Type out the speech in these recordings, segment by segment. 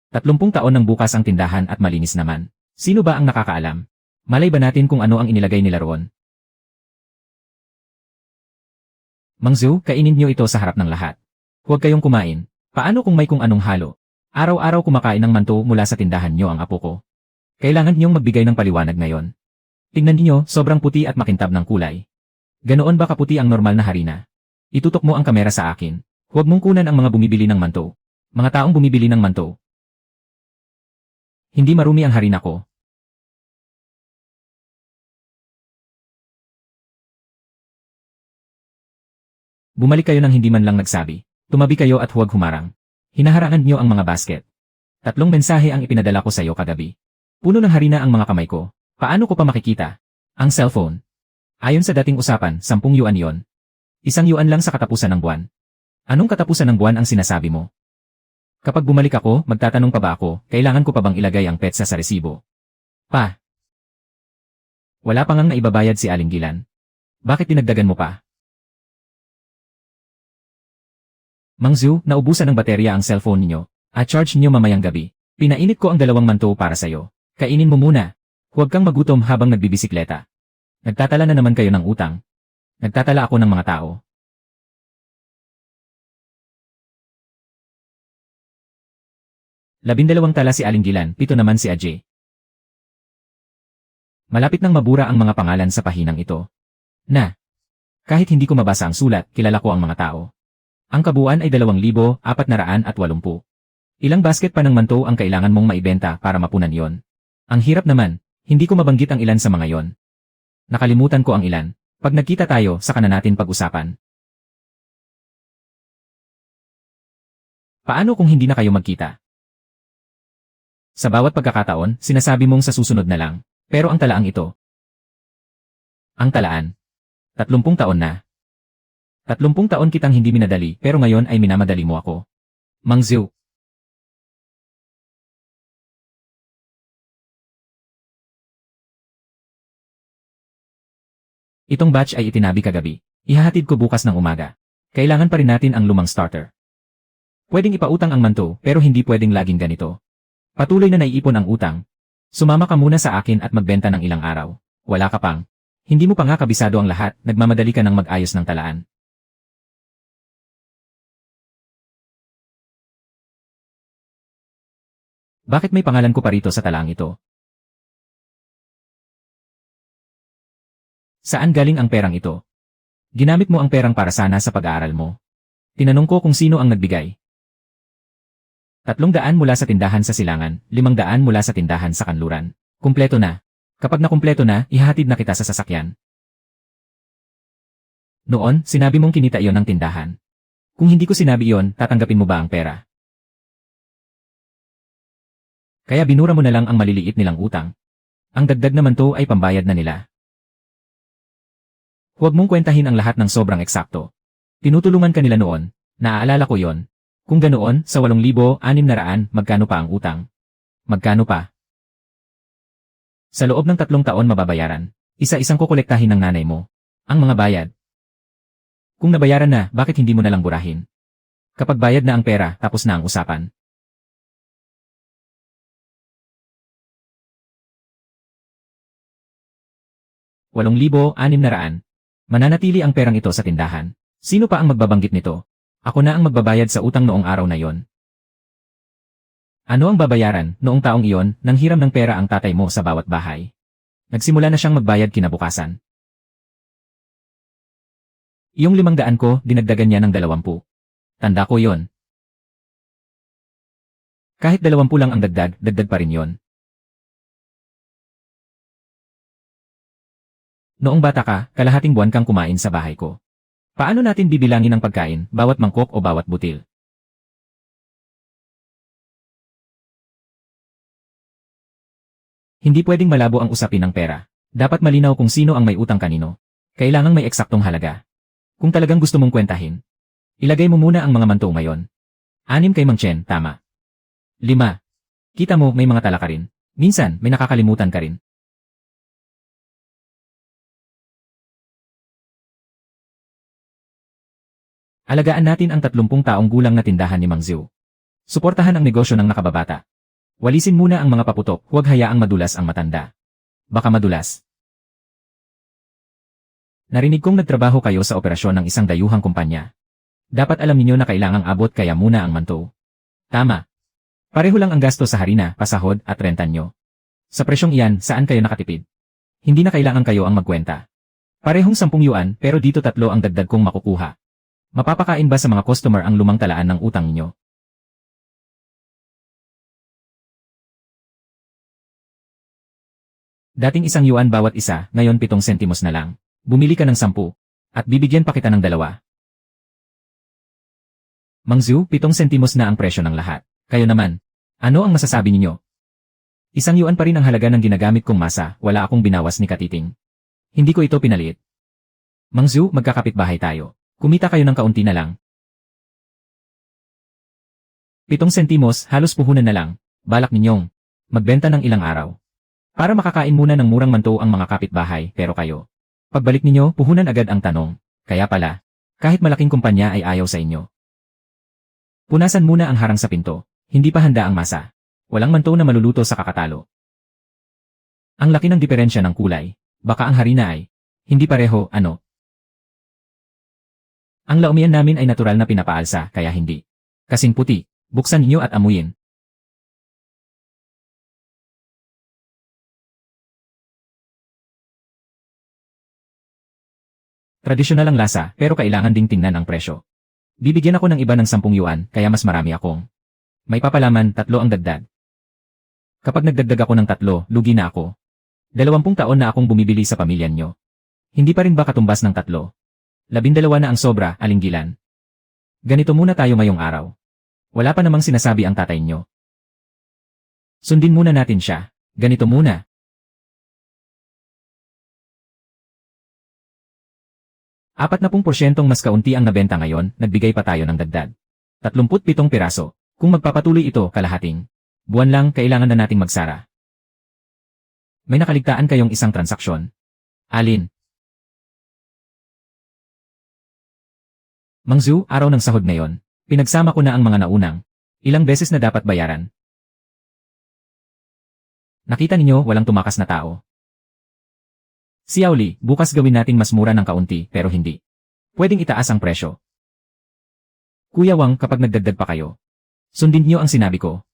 30 taon ng bukas ang tindahan at malinis naman. Sino ba ang nakakaalam? Malay ba natin kung ano ang inilagay nila roon? Mang Zhu, kainin niyo ito sa harap ng lahat. Huwag kayong kumain. Paano kung may kung anong halo? Araw-araw kumakain ng manto mula sa tindahan niyo ang apo ko. Kailangan niyong magbigay ng paliwanag ngayon. Tingnan niyo, sobrang puti at makintab ng kulay. Ganoon ba kaputi ang normal na harina? Itutok mo ang kamera sa akin. Huwag mong kunan ang mga bumibili ng manto. Mga taong bumibili ng manto. Hindi marumi ang harina ko. Bumalik kayo nang hindi man lang nagsabi. Tumabi kayo at huwag humarang. Hinaharangan niyo ang mga basket. 3 mensahe ang ipinadala ko sa iyo kagabi. Puno ng harina ang mga kamay ko. Paano ko pa makikita? Ang cellphone. Ayon sa dating usapan, 10 yuan yon. 1 yuan lang sa katapusan ng buwan. Anong katapusan ng buwan ang sinasabi mo? Kapag bumalik ako, magtatanong pa ba ako, kailangan ko pa bang ilagay ang petsa sa resibo? Pa. Wala pa ngang naibabayad si Aling Gilan. Bakit dinagdagan mo pa? Mang Zhu, naubusan ng baterya ang cellphone niyo. Charge niyo mamayang gabi. Pinainit ko ang 2 manto para sa'yo. Kainin mo muna. Huwag kang magutom habang nagbibisikleta. Nagtatala na naman kayo ng utang. Nagtatala ako ng mga tao. Labindalawang tala si Aling Gilan, 7 naman si Ajay. Malapit nang mabura ang mga pangalan sa pahinang ito. Kahit hindi ko mabasa ang sulat, kilala ko ang mga tao. Ang kabuuan ay 2,480. Ilang basket pa ng manto ang kailangan mong maibenta para mapunan yon? Ang hirap naman, hindi ko mabanggit ang ilan sa mga yon. Nakalimutan ko ang ilan. Pag nagkita tayo, saka na natin pag-usapan. Paano kung hindi na kayo magkita? Sa bawat pagkakataon, sinasabi mong sa susunod na lang. Pero ang talaang ito. Ang talaan. 30 taon na. 30 taon kitang hindi minadali, pero ngayon ay minamadali mo ako. Mang Zhu. Itong batch ay itinabi kagabi. Ihahatid ko bukas ng umaga. Kailangan pa rin natin ang lumang starter. Pwedeng ipautang ang manto, pero hindi pwedeng laging ganito. Patuloy na naiipon ang utang. Sumama ka muna sa akin at magbenta ng ilang araw. Wala ka pang. Hindi mo pa nga kabisado ang lahat, nagmamadali ka ng mag-ayos ng talaan. Bakit may pangalan ko pa rito sa talaang ito? Saan galing ang perang ito? Ginamit mo ang perang para sana sa pag-aaral mo. Tinanong ko kung sino ang nagbigay. 300 mula sa tindahan sa Silangan, 500 mula sa tindahan sa Kanluran. Kumpleto na. Kapag nakumpleto na, ihahatid na kita sa sasakyan. Noon, sinabi mong kinita iyon ng tindahan. Kung hindi ko sinabi iyon, tatanggapin mo ba ang pera? Kaya binura mo na lang ang maliliit nilang utang. Ang dagdag naman to ay pambayad na nila. Huwag mong kwentahin ang lahat ng sobrang eksakto. Tinutulungan ka nila noon, naaalala ko yon. Kung ganoon, sa 8,600, magkano pa ang utang? Magkano pa? Sa loob ng 3 taon mababayaran. Isa-isang kukolektahin ng nanay mo. Ang mga bayad. Kung nabayaran na, bakit hindi mo na lang burahin? Kapag bayad na ang pera, tapos na ang usapan. $8,600. Mananatili ang perang ito sa tindahan. Sino pa ang magbabanggit nito? Ako na ang magbabayad sa utang noong araw na yon. Ano ang babayaran? Noong taong iyon, nanghiram ng pera ang tatay mo sa bawat bahay. Nagsimula na siyang magbayad kinabukasan. Iyong 500 ko, dinagdagan niya ng 20. Tanda ko yon. Kahit 20 lang ang dagdag, dagdag pa rin yon. Noong bata ka, kalahating buwan kang kumain sa bahay ko. Paano natin bibilangin ang pagkain, bawat mangkok o bawat butil? Hindi pwedeng malabo ang usapin ng pera. Dapat malinaw kung sino ang may utang kanino. Kailangang may eksaktong halaga. Kung talagang gusto mong kwentahin, ilagay mo muna ang mga manto ngayon. 6 kay Mang Chen, tama. 5. Kita mo, may mga tala ka rin. Minsan, may nakakalimutan ka rin. Alagaan natin ang 30 taong gulang na tindahan ni Mang Zhu. Suportahan ang negosyo ng nakababata. Walisin muna ang mga paputok, huwag hayaang madulas ang matanda. Baka madulas. Narinig kong nagtrabaho kayo sa operasyon ng isang dayuhang kumpanya. Dapat alam ninyo na kailangang abot kaya muna ang manto. Tama. Pareho lang ang gasto sa harina, pasahod, at renta nyo. Sa presyong iyan, saan kayo nakatipid? Hindi na kailangan kayo ang magkwenta. Parehong 10 yuan, pero dito 3 ang dagdag kong makukuha. Mapapakain ba sa mga customer ang lumang talaan ng utang ninyo? Dating 1 yuan bawat isa, ngayon 7 sentimos na lang. Bumili ka ng 10. At bibigyan pa kita ng 2. Mang Zhu, 7 sentimos na ang presyo ng lahat. Kayo naman. Ano ang masasabi ninyo? 1 yuan pa rin ang halaga ng ginagamit kong masa, wala akong binawas ni Katiting. Hindi ko ito pinaliit. Mang Zhu, magkakapitbahay tayo. Kumita kayo ng kaunti na lang. 7 sentimos, halos puhunan na lang. Balak ninyong magbenta ng ilang araw. Para makakain muna ng murang manto ang mga kapitbahay, pero kayo. Pagbalik ninyo, puhunan agad ang tanong. Kaya pala, kahit malaking kumpanya ay ayaw sa inyo. Punasan muna ang harang sa pinto. Hindi pa handa ang masa. Walang manto na maluluto sa kakatalo. Ang laki ng diferensya ng kulay. Baka ang harina ay hindi pareho, ano? Ang laumian namin ay natural na pinapaalsa, kaya hindi kasing puti. Buksan niyo at amuyin. Tradisyonal ang lasa, pero kailangan ding tingnan ang presyo. Bibigyan ako ng iba ng 10 yuan, kaya mas marami akong may papalaman, 3 ang dagdag. Kapag nagdagdag ako ng 3, lugi na ako. 20 taon na akong bumibili sa pamilya nyo. Hindi pa rin ba katumbas ng 3? 12 na ang sobra, alinggilan. Ganito muna tayo ngayong araw. Wala pa namang sinasabi ang tatay nyo. Sundin muna natin siya. Ganito muna. Apat na porsyentong mas kaunti ang nabenta ngayon, nagbigay pa tayo ng dagdag. 37 piraso. Kung magpapatuloy ito, kalahating buwan lang, kailangan na nating magsara. May nakaligtaan kayong isang transaksyon. Alin? Mang Zhu, araw ng sahod ngayon. Pinagsama ko na ang mga naunang. Ilang beses na dapat bayaran. Nakita ninyo, walang tumakas na tao. Xiao Li, bukas gawin nating mas mura ng kaunti, pero hindi pwedeng itaas ang presyo. Kuya Wang, kapag nagdagdag pa kayo, sundin niyo ang sinabi ko.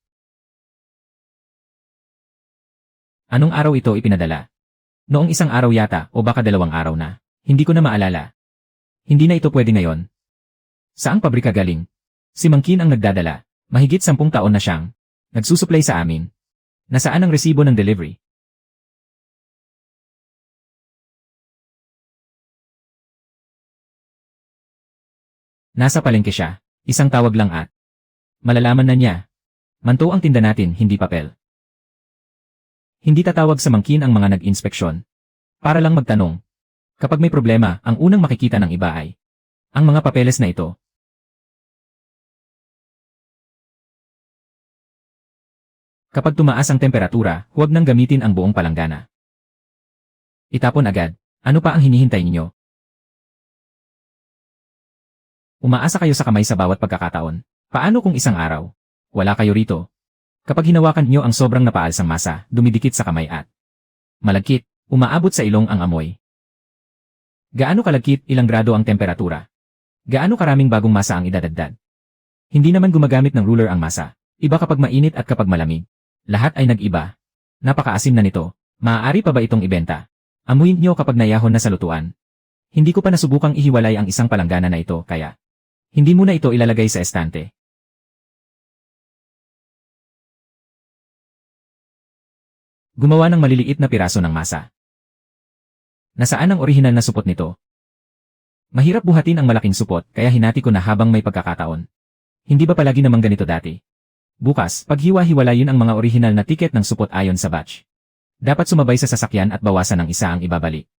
Anong araw ito ipinadala? Noong 1 araw yata, o baka 2 araw na. Hindi ko na maalala. Hindi na ito pwede ngayon. Saang pabrika galing? Si Mang Qin ang nagdadala. Mahigit 10 taon na siyang nagsusupply sa amin. Nasaan ang resibo ng delivery? Nasa palengke siya. Isang tawag lang at malalaman na niya. Manto ang tinda natin, hindi papel. Hindi tatawag sa Mang Qin ang mga nag-inspeksyon. Para lang magtanong. Kapag may problema, ang unang makikita ng iba ay ang mga papeles na ito. Kapag tumaas ang temperatura, huwag nang gamitin ang buong palanggana. Itapon agad. Ano pa ang hinihintay ninyo? Umaasa kayo sa kamay sa bawat pagkakataon. Paano kung 1 araw? Wala kayo rito. Kapag hinawakan niyo ang sobrang napaalsang masa, dumidikit sa kamay at malagkit, umaabot sa ilong ang amoy. Gaano kalagkit, ilang grado ang temperatura? Gaano karaming bagong masa ang idadagdag? Hindi naman gumagamit ng ruler ang masa. Iba kapag mainit at kapag malamig. Lahat ay nag-iba. Napakaasim na nito. Maaari pa ba itong ibenta? Amuyin niyo kapag nayahon na sa lutuan. Hindi ko pa nasubukang ihiwalay ang isang palanggana na ito, kaya hindi mo na ito ilalagay sa estante. Gumawa ng maliliit na piraso ng masa. Nasaan ang orihinal na supot nito? Mahirap buhatin ang malaking supot, kaya hinati ko na habang may pagkakataon. Hindi ba palagi namang ganito dati? Bukas, paghiwa-hiwalayin ang mga orihinal na tiket ng supot ayon sa batch. Dapat sumabay sa sasakyan at bawasan ng isa ang ibabalik.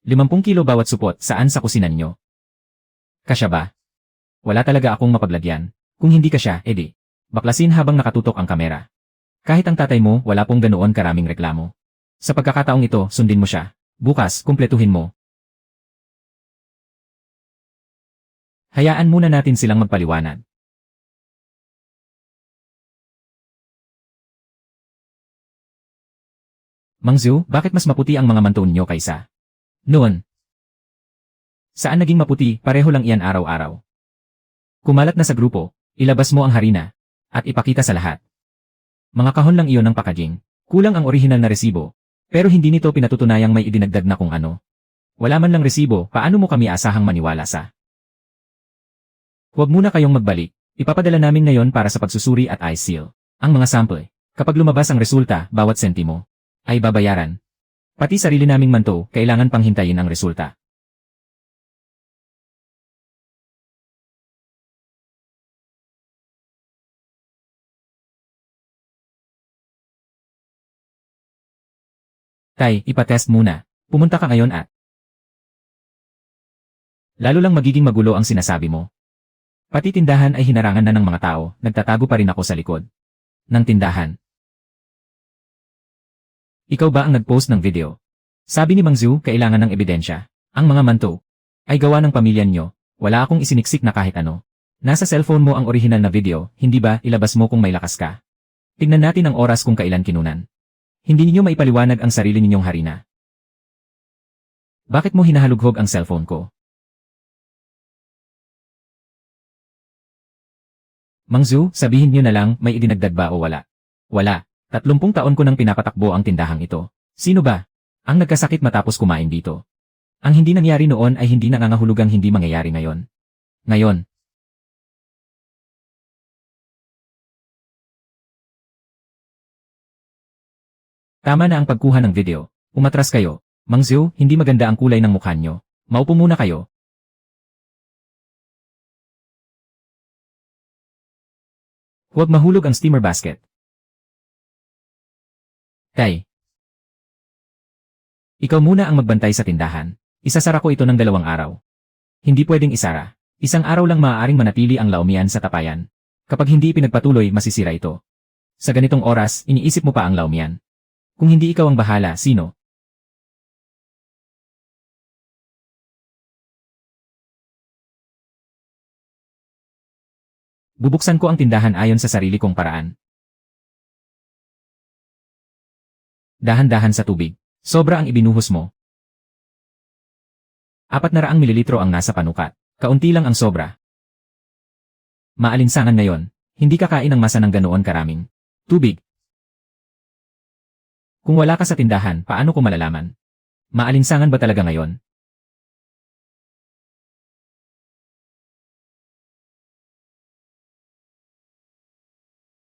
50 kilo bawat supot, saan sa kusinan nyo? Kasya ba? Wala talaga akong mapaglagyan. Kung hindi kasya, edi baklasin habang nakatutok ang kamera. Kahit ang tatay mo, wala pong ganoon karaming reklamo. Sa pagkakataong ito, sundin mo siya. Bukas, kumpletuhin mo. Hayaan muna natin silang magpaliwanag. Mang Zhu, bakit mas maputi ang mga manto ninyo kaysa noon? Saan naging maputi, pareho lang iyan araw-araw. Kumalat na sa grupo, ilabas mo ang harina, at ipakita sa lahat. Mga kahon lang iyon ng packaging, kulang ang orihinal na resibo, pero hindi nito pinatutunayang may idinagdag na kung ano. Wala man lang resibo, paano mo kami asahang maniwala sa? Huwag muna kayong magbalik, ipapadala namin ngayon para sa pagsusuri at ice seal. Ang mga sample, kapag lumabas ang resulta, bawat sentimo ay babayaran. Pati sarili naming manto, kailangan pang hintayin ang resulta. Tay, ipatest muna. Pumunta ka ngayon at lalo lang magiging magulo ang sinasabi mo. Pati tindahan ay hinarangan na ng mga tao, nagtatago pa rin ako sa likod ng tindahan. Ikaw ba ang nag-post ng video? Sabi ni Mang Zhu, kailangan ng ebidensya. Ang mga manto ay gawa ng pamilya nyo. Wala akong isiniksik na kahit ano. Nasa cellphone mo ang orihinal na video, hindi ba ilabas mo kung may lakas ka? Tingnan natin ang oras kung kailan kinunan. Hindi ninyo maipaliwanag ang sarili ninyong harina. Bakit mo hinahalughog ang cellphone ko? Mang Zhu, sabihin niyo na lang, may idinagdag ba o wala? Wala. 30 taon ko nang pinapatakbo ang tindahang ito. Sino ba ang nagkasakit matapos kumain dito? Ang hindi nangyari noon ay hindi nangangahulugang hindi mangyayari ngayon. Ngayon. Tama na ang pagkuha ng video. Umatras kayo. Mang Zhu, hindi maganda ang kulay ng mukha nyo. Maupo muna kayo. Huwag mahulog ang steamer basket. Tay. Ikaw muna ang magbantay sa tindahan. Isasara ko ito ng 2 araw. Hindi pwedeng isara. 1 araw lang maaaring manatili ang laumian sa tapayan. Kapag hindi pinagpatuloy, masisira ito. Sa ganitong oras, iniisip mo pa ang laumian. Kung hindi ikaw ang bahala, sino? Bubuksan ko ang tindahan ayon sa sarili kong paraan. Dahan-dahan sa tubig. Sobra ang ibinuhos mo. 400 mililitro ang nasa panukat. Kaunti lang ang sobra. Maalinsangan ngayon. Hindi kakain ng masa ng ganoon karaming tubig. Kung wala ka sa tindahan, paano ko malalaman? Maalinsangan ba talaga ngayon?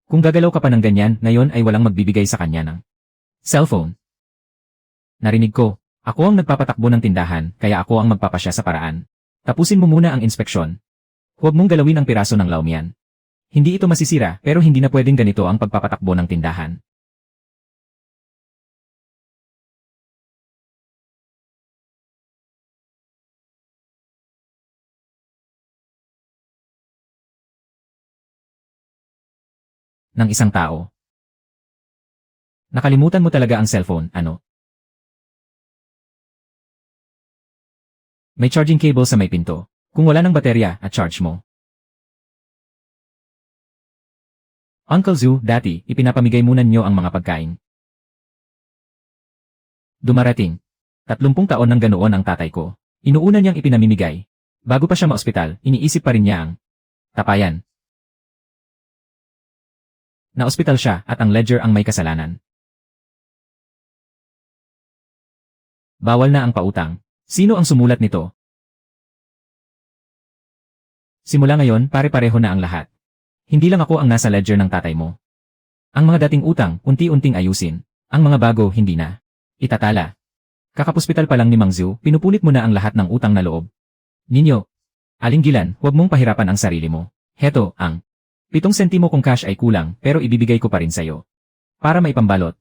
Kung gagalaw ka pa ng ganyan, ngayon ay walang magbibigay sa kanya ng cellphone. Narinig ko, ako ang nagpapatakbo ng tindahan, kaya ako ang magpapasya sa paraan. Tapusin mo muna ang inspeksyon. Huwag mong galawin ang piraso ng laumian. Hindi ito masisira, pero hindi na pwedeng ganito ang pagpapatakbo ng tindahan. Ng isang tao. Nakalimutan mo talaga ang cellphone, ano? May charging cable sa may pinto. Kung wala ng baterya, at charge mo. Uncle Zhu, dati, ipinapamigay muna niyo ang mga pagkain. Dumarating. 30 taon nang ganoon ang tatay ko. Inuuna niyang ipinamimigay. Bago pa siya maospital, iniisip pa rin niya ang tapayan. Na-ospital siya at ang ledger ang may kasalanan. Bawal na ang pautang. Sino ang sumulat nito? Simula ngayon, pare-pareho na ang lahat. Hindi lang ako ang nasa ledger ng tatay mo. Ang mga dating utang, unti-unting ayusin. Ang mga bago, hindi na itatala. Kakapospital pa lang ni Mang Zhu, pinupunit mo na ang lahat ng utang na loob. Ninyo, Alinggilan, huwag mong pahirapan ang sarili mo. Heto, ang 7 sentimo kung cash ay kulang, pero ibibigay ko pa rin sa'yo. Para maipambalot.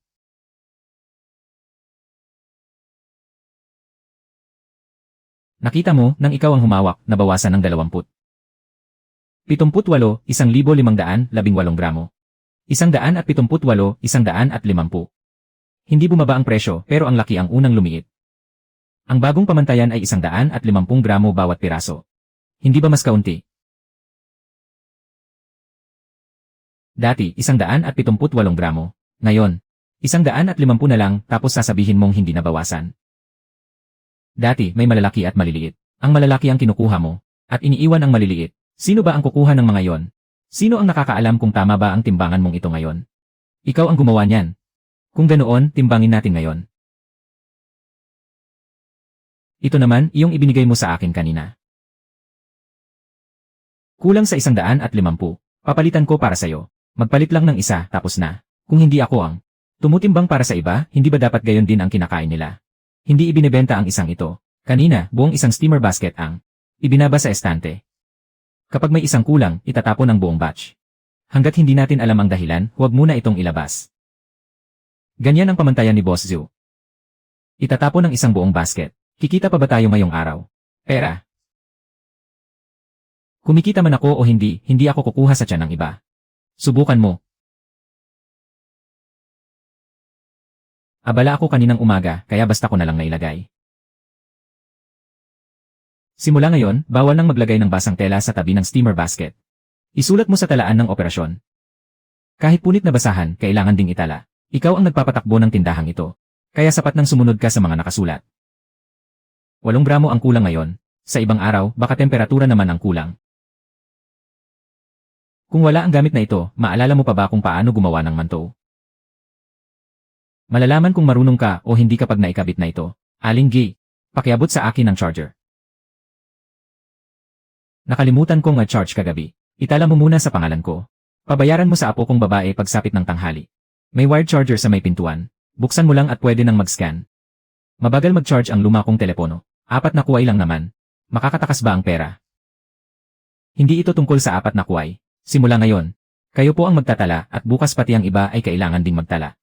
Nakita mo, nang ikaw ang humawak, nabawasan ng 20. 78, 1,518 gramo. 178, 150. Hindi bumaba ang presyo, pero ang laki ang unang lumiit. Ang bagong pamantayan ay 150 gramo bawat piraso. Hindi ba mas kaunti? Dati, 178 gramo. Ngayon, 150 na lang tapos sasabihin mong hindi nabawasan. Dati may malalaki at maliliit. Ang malalaki ang kinukuha mo, at iniiwan ang maliliit. Sino ba ang kukuha ng mga yon? Sino ang nakakaalam kung tama ba ang timbangan mong ito ngayon? Ikaw ang gumawa niyan. Kung ganoon, timbangin natin ngayon. Ito naman, iyong ibinigay mo sa akin kanina. Kulang sa 150. Papalitan ko para sa'yo. Magpalit lang ng isa, tapos na. Kung hindi ako ang tumutimbang para sa iba, hindi ba dapat gayon din ang kinakain nila? Hindi ibinebenta ang isang ito. Kanina, buong isang steamer basket ang ibinaba sa estante. Kapag may isang kulang, itatapon ang buong batch. Hanggat hindi natin alam ang dahilan, huwag muna itong ilabas. Ganyan ang pamantayan ni Boss Zhu. Itatapon ng isang buong basket. Kikita pa ba tayo ngayong araw? Pera. Kumikita man ako o hindi, hindi ako kukuha sa tiyan ng iba. Subukan mo. Abala ako kaninang umaga, kaya basta ko na lang nailagay. Simula ngayon, bawal nang maglagay ng basang tela sa tabi ng steamer basket. Isulat mo sa talaan ng operasyon. Kahit punit na basahan, kailangan ding itala. Ikaw ang nagpapatakbo ng tindahang ito. Kaya sapat nang sumunod ka sa mga nakasulat. 8 gramo ang kulang ngayon. Sa ibang araw, baka temperatura naman ang kulang. Kung wala ang gamit na ito, maalala mo pa ba kung paano gumawa ng mantou? Malalaman kung marunong ka o hindi kapag naikabit na ito. Aling Gay, pakiabot sa akin ang charger. Nakalimutan kong charge kagabi. Itala mo muna sa pangalan ko. Pabayaran mo sa apo kong babae pagsapit ng tanghali. May wired charger sa may pintuan. Buksan mo lang at pwede nang mag-scan. Mabagal mag-charge ang luma kong telepono. 4 na kuway lang naman. Makakatakas ba ang pera? Hindi ito tungkol sa 4 na kuway. Simula ngayon, kayo po ang magtatala at bukas pati ang iba ay kailangan ding magtala.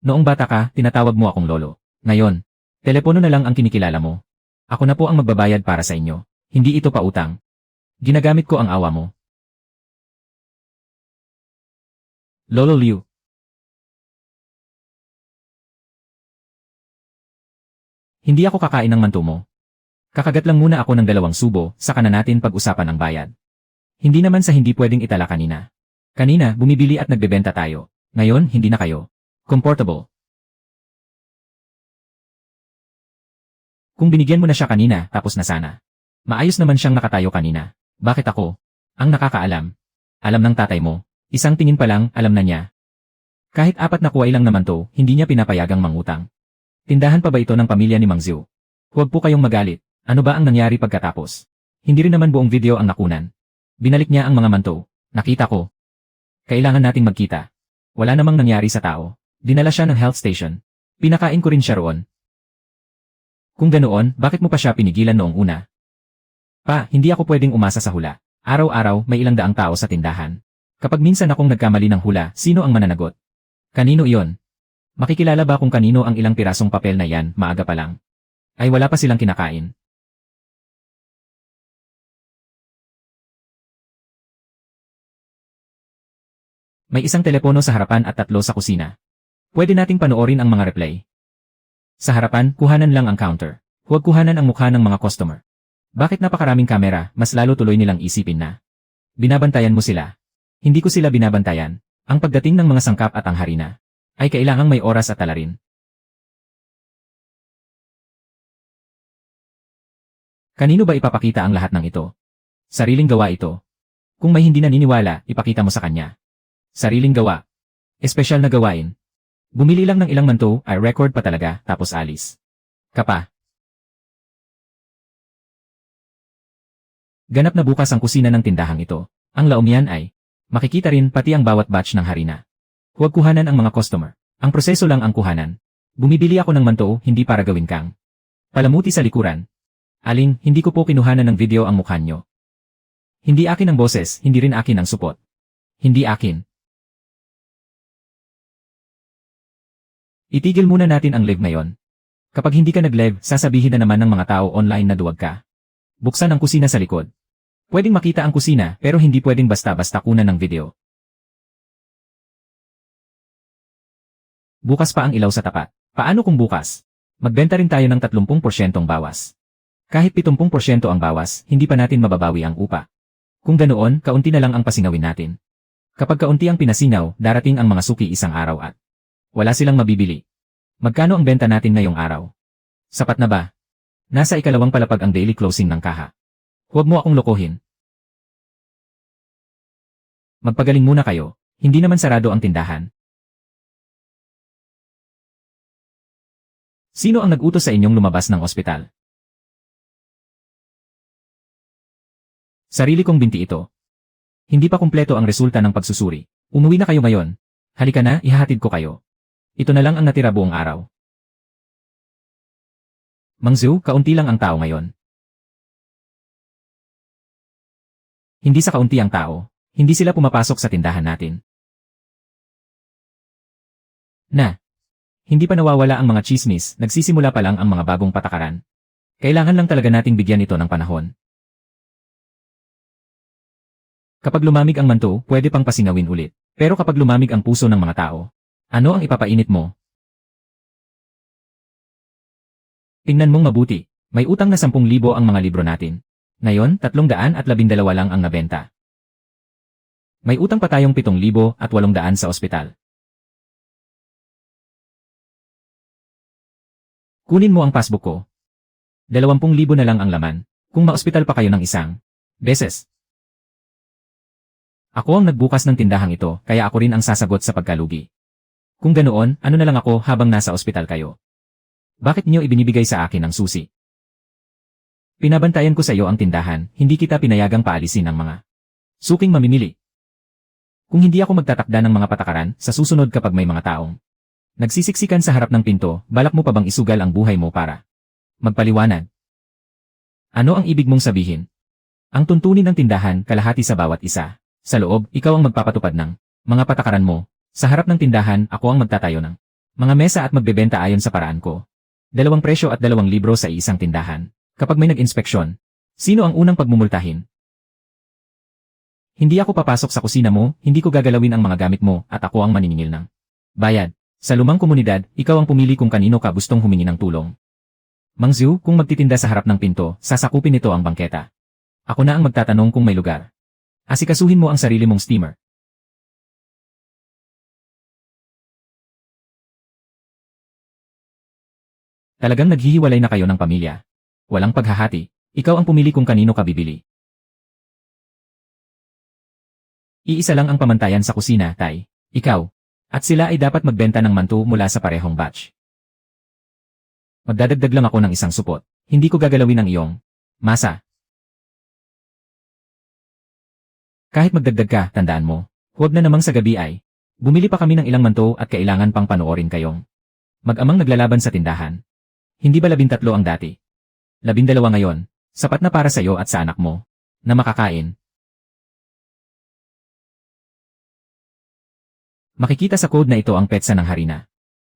Noong bata ka, tinatawag mo akong lolo. Ngayon, telepono na lang ang kinikilala mo. Ako na po ang magbabayad para sa inyo. Hindi ito pautang. Ginagamit ko ang awa mo. Lolo Liu. Hindi ako kakain ng mantou mo. Kakagat lang muna ako ng 2 subo, saka na natin pag-usapan ang bayad. Hindi naman sa hindi pwedeng itala kanina. Kanina, bumibili at nagbebenta tayo. Ngayon, hindi na kayo. Comfortable. Kung binigyan mo na siya kanina, tapos na sana. Maayos naman siyang nakatayo kanina. Bakit ako? Ang nakakaalam. Alam ng tatay mo. Isang tingin pa lang, alam na niya. Kahit 4 na kuway lang naman to, hindi niya pinapayagang mangutang. Tindahan pa ba ito ng pamilya ni Mang Zhu? Huwag po kayong magalit. Ano ba ang nangyari pagkatapos? Hindi rin naman buong video ang nakunan. Binalik niya ang mga mantou. Nakita ko. Kailangan nating magkita. Wala namang nangyari sa tao. Dinala siya ng health station. Pinakain ko rin siya roon. Kung ganoon, bakit mo pa siya pinigilan noong una? Pa, hindi ako pwedeng umasa sa hula. Araw-araw, may ilang daang tao sa tindahan. Kapag minsan akong nagkamali ng hula, sino ang mananagot? Kanino iyon? Makikilala ba kung kanino ang ilang pirasong papel na yan, maaga pa lang? Ay wala pa silang kinakain. May isang telepono sa harapan at 3 sa kusina. Pwede nating panoorin ang mga replay. Sa harapan, kuhanan lang ang counter. Huwag kuhanan ang mukha ng mga customer. Bakit napakaraming kamera, mas lalo tuloy nilang isipin na binabantayan mo sila. Hindi ko sila binabantayan. Ang pagdating ng mga sangkap at ang harina ay kailangang may oras at tala rin. Kanino ba ipapakita ang lahat ng ito? Sariling gawa ito. Kung may hindi naniniwala, ipakita mo sa kanya. Sariling gawa. Espesyal na gawain. Bumili lang ng ilang mantou, ay record pa talaga, tapos alis. Kapa. Ganap na bukas ang kusina ng tindahang ito. Ang laom yan ay makikita rin pati ang bawat batch ng harina. Huwag kuhanan ang mga customer. Ang proseso lang ang kuhanan. Bumibili ako ng mantou, hindi para gawin kang palamuti sa likuran. Aling, hindi ko po kinuhanan ng video ang mukha nyo. Hindi akin ang boses, hindi rin akin ang supot. Hindi akin. Itigil muna natin ang live ngayon. Kapag hindi ka nag-live, sasabihin na naman ng mga tao online na duwag ka. Buksan ang kusina sa likod. Pwedeng makita ang kusina, pero hindi pwedeng basta-basta kunan ng video. Bukas pa ang ilaw sa tapat. Paano kung bukas? Magbenta rin tayo ng 30% bawas. Kahit 70% ang bawas, hindi pa natin mababawi ang upa. Kung ganoon, kaunti na lang ang pasingawin natin. Kapag kaunti ang pinasingaw, darating ang mga suki isang araw at Wala silang mabibili. Magkano ang benta natin ngayong araw? Sapat na ba? Nasa ikalawang palapag ang daily closing ng kaha. Huwag mo akong lokohin. Magpagaling muna kayo, hindi naman sarado ang tindahan. Sino ang nag-utos sa inyong lumabas ng ospital? Sarili kong binti ito. Hindi pa kumpleto ang resulta ng pagsusuri. Umuwi na kayo ngayon. Halika na, ihahatid ko kayo. Ito na lang ang natira buong araw. Mang Zhu, kaunti lang ang tao ngayon. Hindi sa kaunti ang tao, hindi sila pumapasok sa tindahan natin. Hindi pa nawawala ang mga chismis, nagsisimula pa lang ang mga bagong patakaran. Kailangan lang talaga nating bigyan ito ng panahon. Kapag lumamig ang manto, pwede pang pasingawin ulit. Pero kapag lumamig ang puso ng mga tao, ano ang ipapainit mo? Tingnan mong mabuti, may utang na 10,000 ang mga libro natin. Ngayon, 312 lang ang nabenta. May utang pa tayong 7,800 sa ospital. Kunin mo ang passbook ko. 20,000 na lang ang laman, kung ma-ospital pa kayo ng isang beses. Ako ang nagbukas ng tindahang ito, kaya ako rin ang sasagot sa pagkalugi. Kung ganoon, ano na lang ako habang nasa ospital kayo? Bakit niyo ibinibigay sa akin ang susi? Pinabantayan ko sa iyo ang tindahan, hindi kita pinayagang paalisin ng mga suking mamimili. Kung hindi ako magtatakda ng mga patakaran, sa susunod kapag may mga taong nagsisiksikan sa harap ng pinto, balak mo pa bang isugal ang buhay mo para magpaliwanag? Ano ang ibig mong sabihin? Ang tuntunin ng tindahan, kalahati sa bawat isa. Sa loob, ikaw ang magpapatupad ng mga patakaran mo. Sa harap ng tindahan, ako ang magtatayo ng mga mesa at magbebenta ayon sa paraan ko. 2 presyo at 2 libro sa isang tindahan. Kapag may nag-inspeksyon, sino ang unang pagmumultahin? Hindi ako papasok sa kusina mo, hindi ko gagalawin ang mga gamit mo, at ako ang maniningil ng bayad. Sa lumang komunidad, ikaw ang pumili kung kanino ka gustong humingi ng tulong. Mang Zhu, kung magtitinda sa harap ng pinto, sasakupin nito ang bangketa. Ako na ang magtatanong kung may lugar. Asikasuhin mo ang sarili mong steamer. Talagang naghihiwalay na kayo ng pamilya. Walang paghahati, ikaw ang pumili kung kanino ka bibili. Iisa lang ang pamantayan sa kusina, Tay. Ikaw. At sila ay dapat magbenta ng manto mula sa parehong batch. Magdadagdag lang ako ng isang supot. Hindi ko gagalawin ang iyong masa. Kahit magdagdag ka, tandaan mo. Huwag na namang sa gabi ay. Bumili pa kami ng ilang manto at kailangan pang panoorin kayong mag-amang naglalaban sa tindahan. Hindi ba 13 ang dati? 12 ngayon. Sapat na para sa iyo at sa anak mo na makakain. Makikita sa code na ito ang petsa ng harina.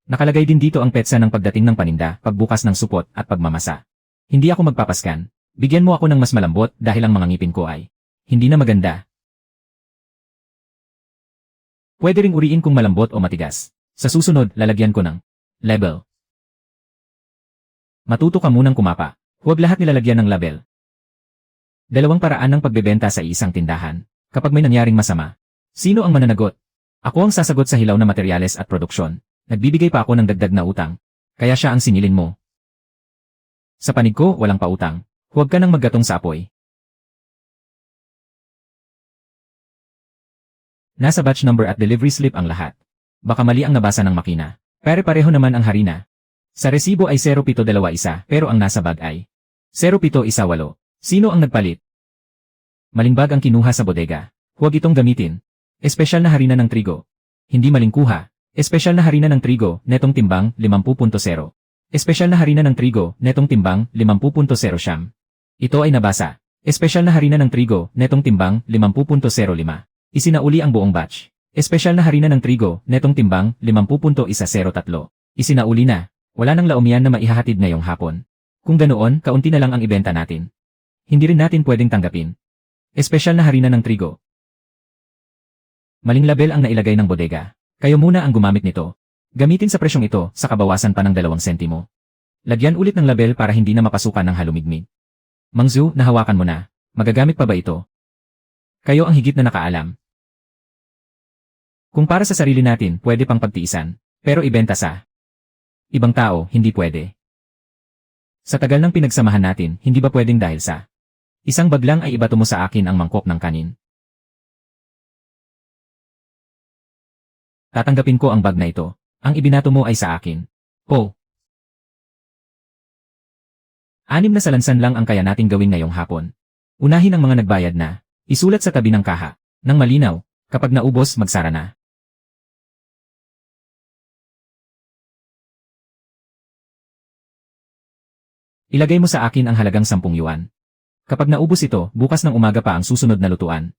Nakalagay din dito ang petsa ng pagdating ng paninda, pagbukas ng supot, at pagmamasa. Hindi ako magpapaskan. Bigyan mo ako ng mas malambot dahil ang mga ngipin ko ay hindi na maganda. Pwede ring uriin kung malambot o matigas. Sa susunod, lalagyan ko ng label. Matuto ka munang kumapa. Huwag lahat nilalagyan ng label. 2 paraan ng pagbebenta sa isang tindahan. Kapag may nangyaring masama, sino ang mananagot? Ako ang sasagot sa hilaw na materyales at produksyon. Nagbibigay pa ako ng dagdag na utang. Kaya siya ang sinilin mo. Sa panig ko, walang pautang. Huwag ka nang maggatong sa apoy. Nasa batch number at delivery slip ang lahat. Baka mali ang nabasa ng makina. Pare-pareho naman ang harina. Sa resibo ay 0721 pero ang nasa bag ay 0718. Sino ang nagpalit? Malingbag ang kinuha sa bodega. Huwag itong gamitin. Espesyal na harina ng trigo. Hindi maling kuha. Espesyal na harina ng trigo, netong timbang, 50.0. Espesyal na harina ng trigo, netong timbang, 50.0 siyam. Ito ay nabasa. Espesyal na harina ng trigo, netong timbang, 50.05. Isinauli ang buong batch. Espesyal na harina ng trigo, netong timbang, 50.103. Isinauli na. Wala nang laumian na maihahatid ngayong hapon. Kung ganoon, kaunti na lang ang ibenta natin. Hindi rin natin pwedeng tanggapin. Espesyal na harina ng trigo. Maling label ang nailagay ng bodega. Kayo muna ang gumamit nito. Gamitin sa presyong ito, sa kabawasan pa ng 2 sentimo. Lagyan ulit ng label para hindi na mapasukan ng halumigmig. Mang Zhu, nahawakan mo na. Magagamit pa ba ito? Kayo ang higit na nakaalam. Kung para sa sarili natin, pwede pang pagtiisan. Pero ibenta sa ibang tao, hindi pwede. Sa tagal ng pinagsamahan natin, hindi ba pwedeng dahil sa isang bag lang ay ibato mo sa akin ang mangkok ng kanin? Tatanggapin ko ang bag na ito. Ang ibinato mo ay sa akin. Oh, 6 na salansan lang ang kaya nating gawin ngayong hapon. Unahin ang mga nagbayad na. Isulat sa tabi ng kaha. Nang malinaw, kapag naubos, magsara na. Ilagay mo sa akin ang halagang 10 yuan. Kapag naubos ito, bukas ng umaga pa ang susunod na lutuan.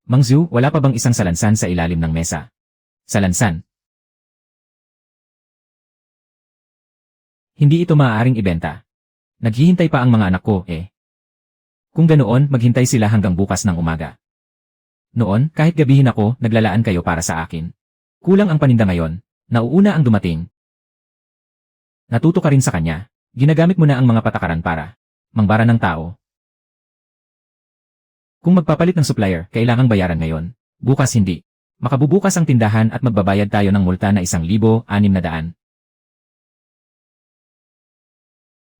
Mang Zhu, wala pa bang isang salansan sa ilalim ng mesa? Salansan. Hindi ito maaaring ibenta. Naghihintay pa ang mga anak ko, eh. Kung ganoon, maghintay sila hanggang bukas ng umaga. Noon, kahit gabihin ako, naglalaan kayo para sa akin. Kulang ang paninda ngayon. Nauuna ang dumating. Natuto ka rin sa kanya. Ginagamit mo na ang mga patakaran para mangbara ng tao. Kung magpapalit ng supplier, kailangang bayaran ngayon. Bukas hindi. Makabubukas ang tindahan at magbabayad tayo ng multa na 1,600.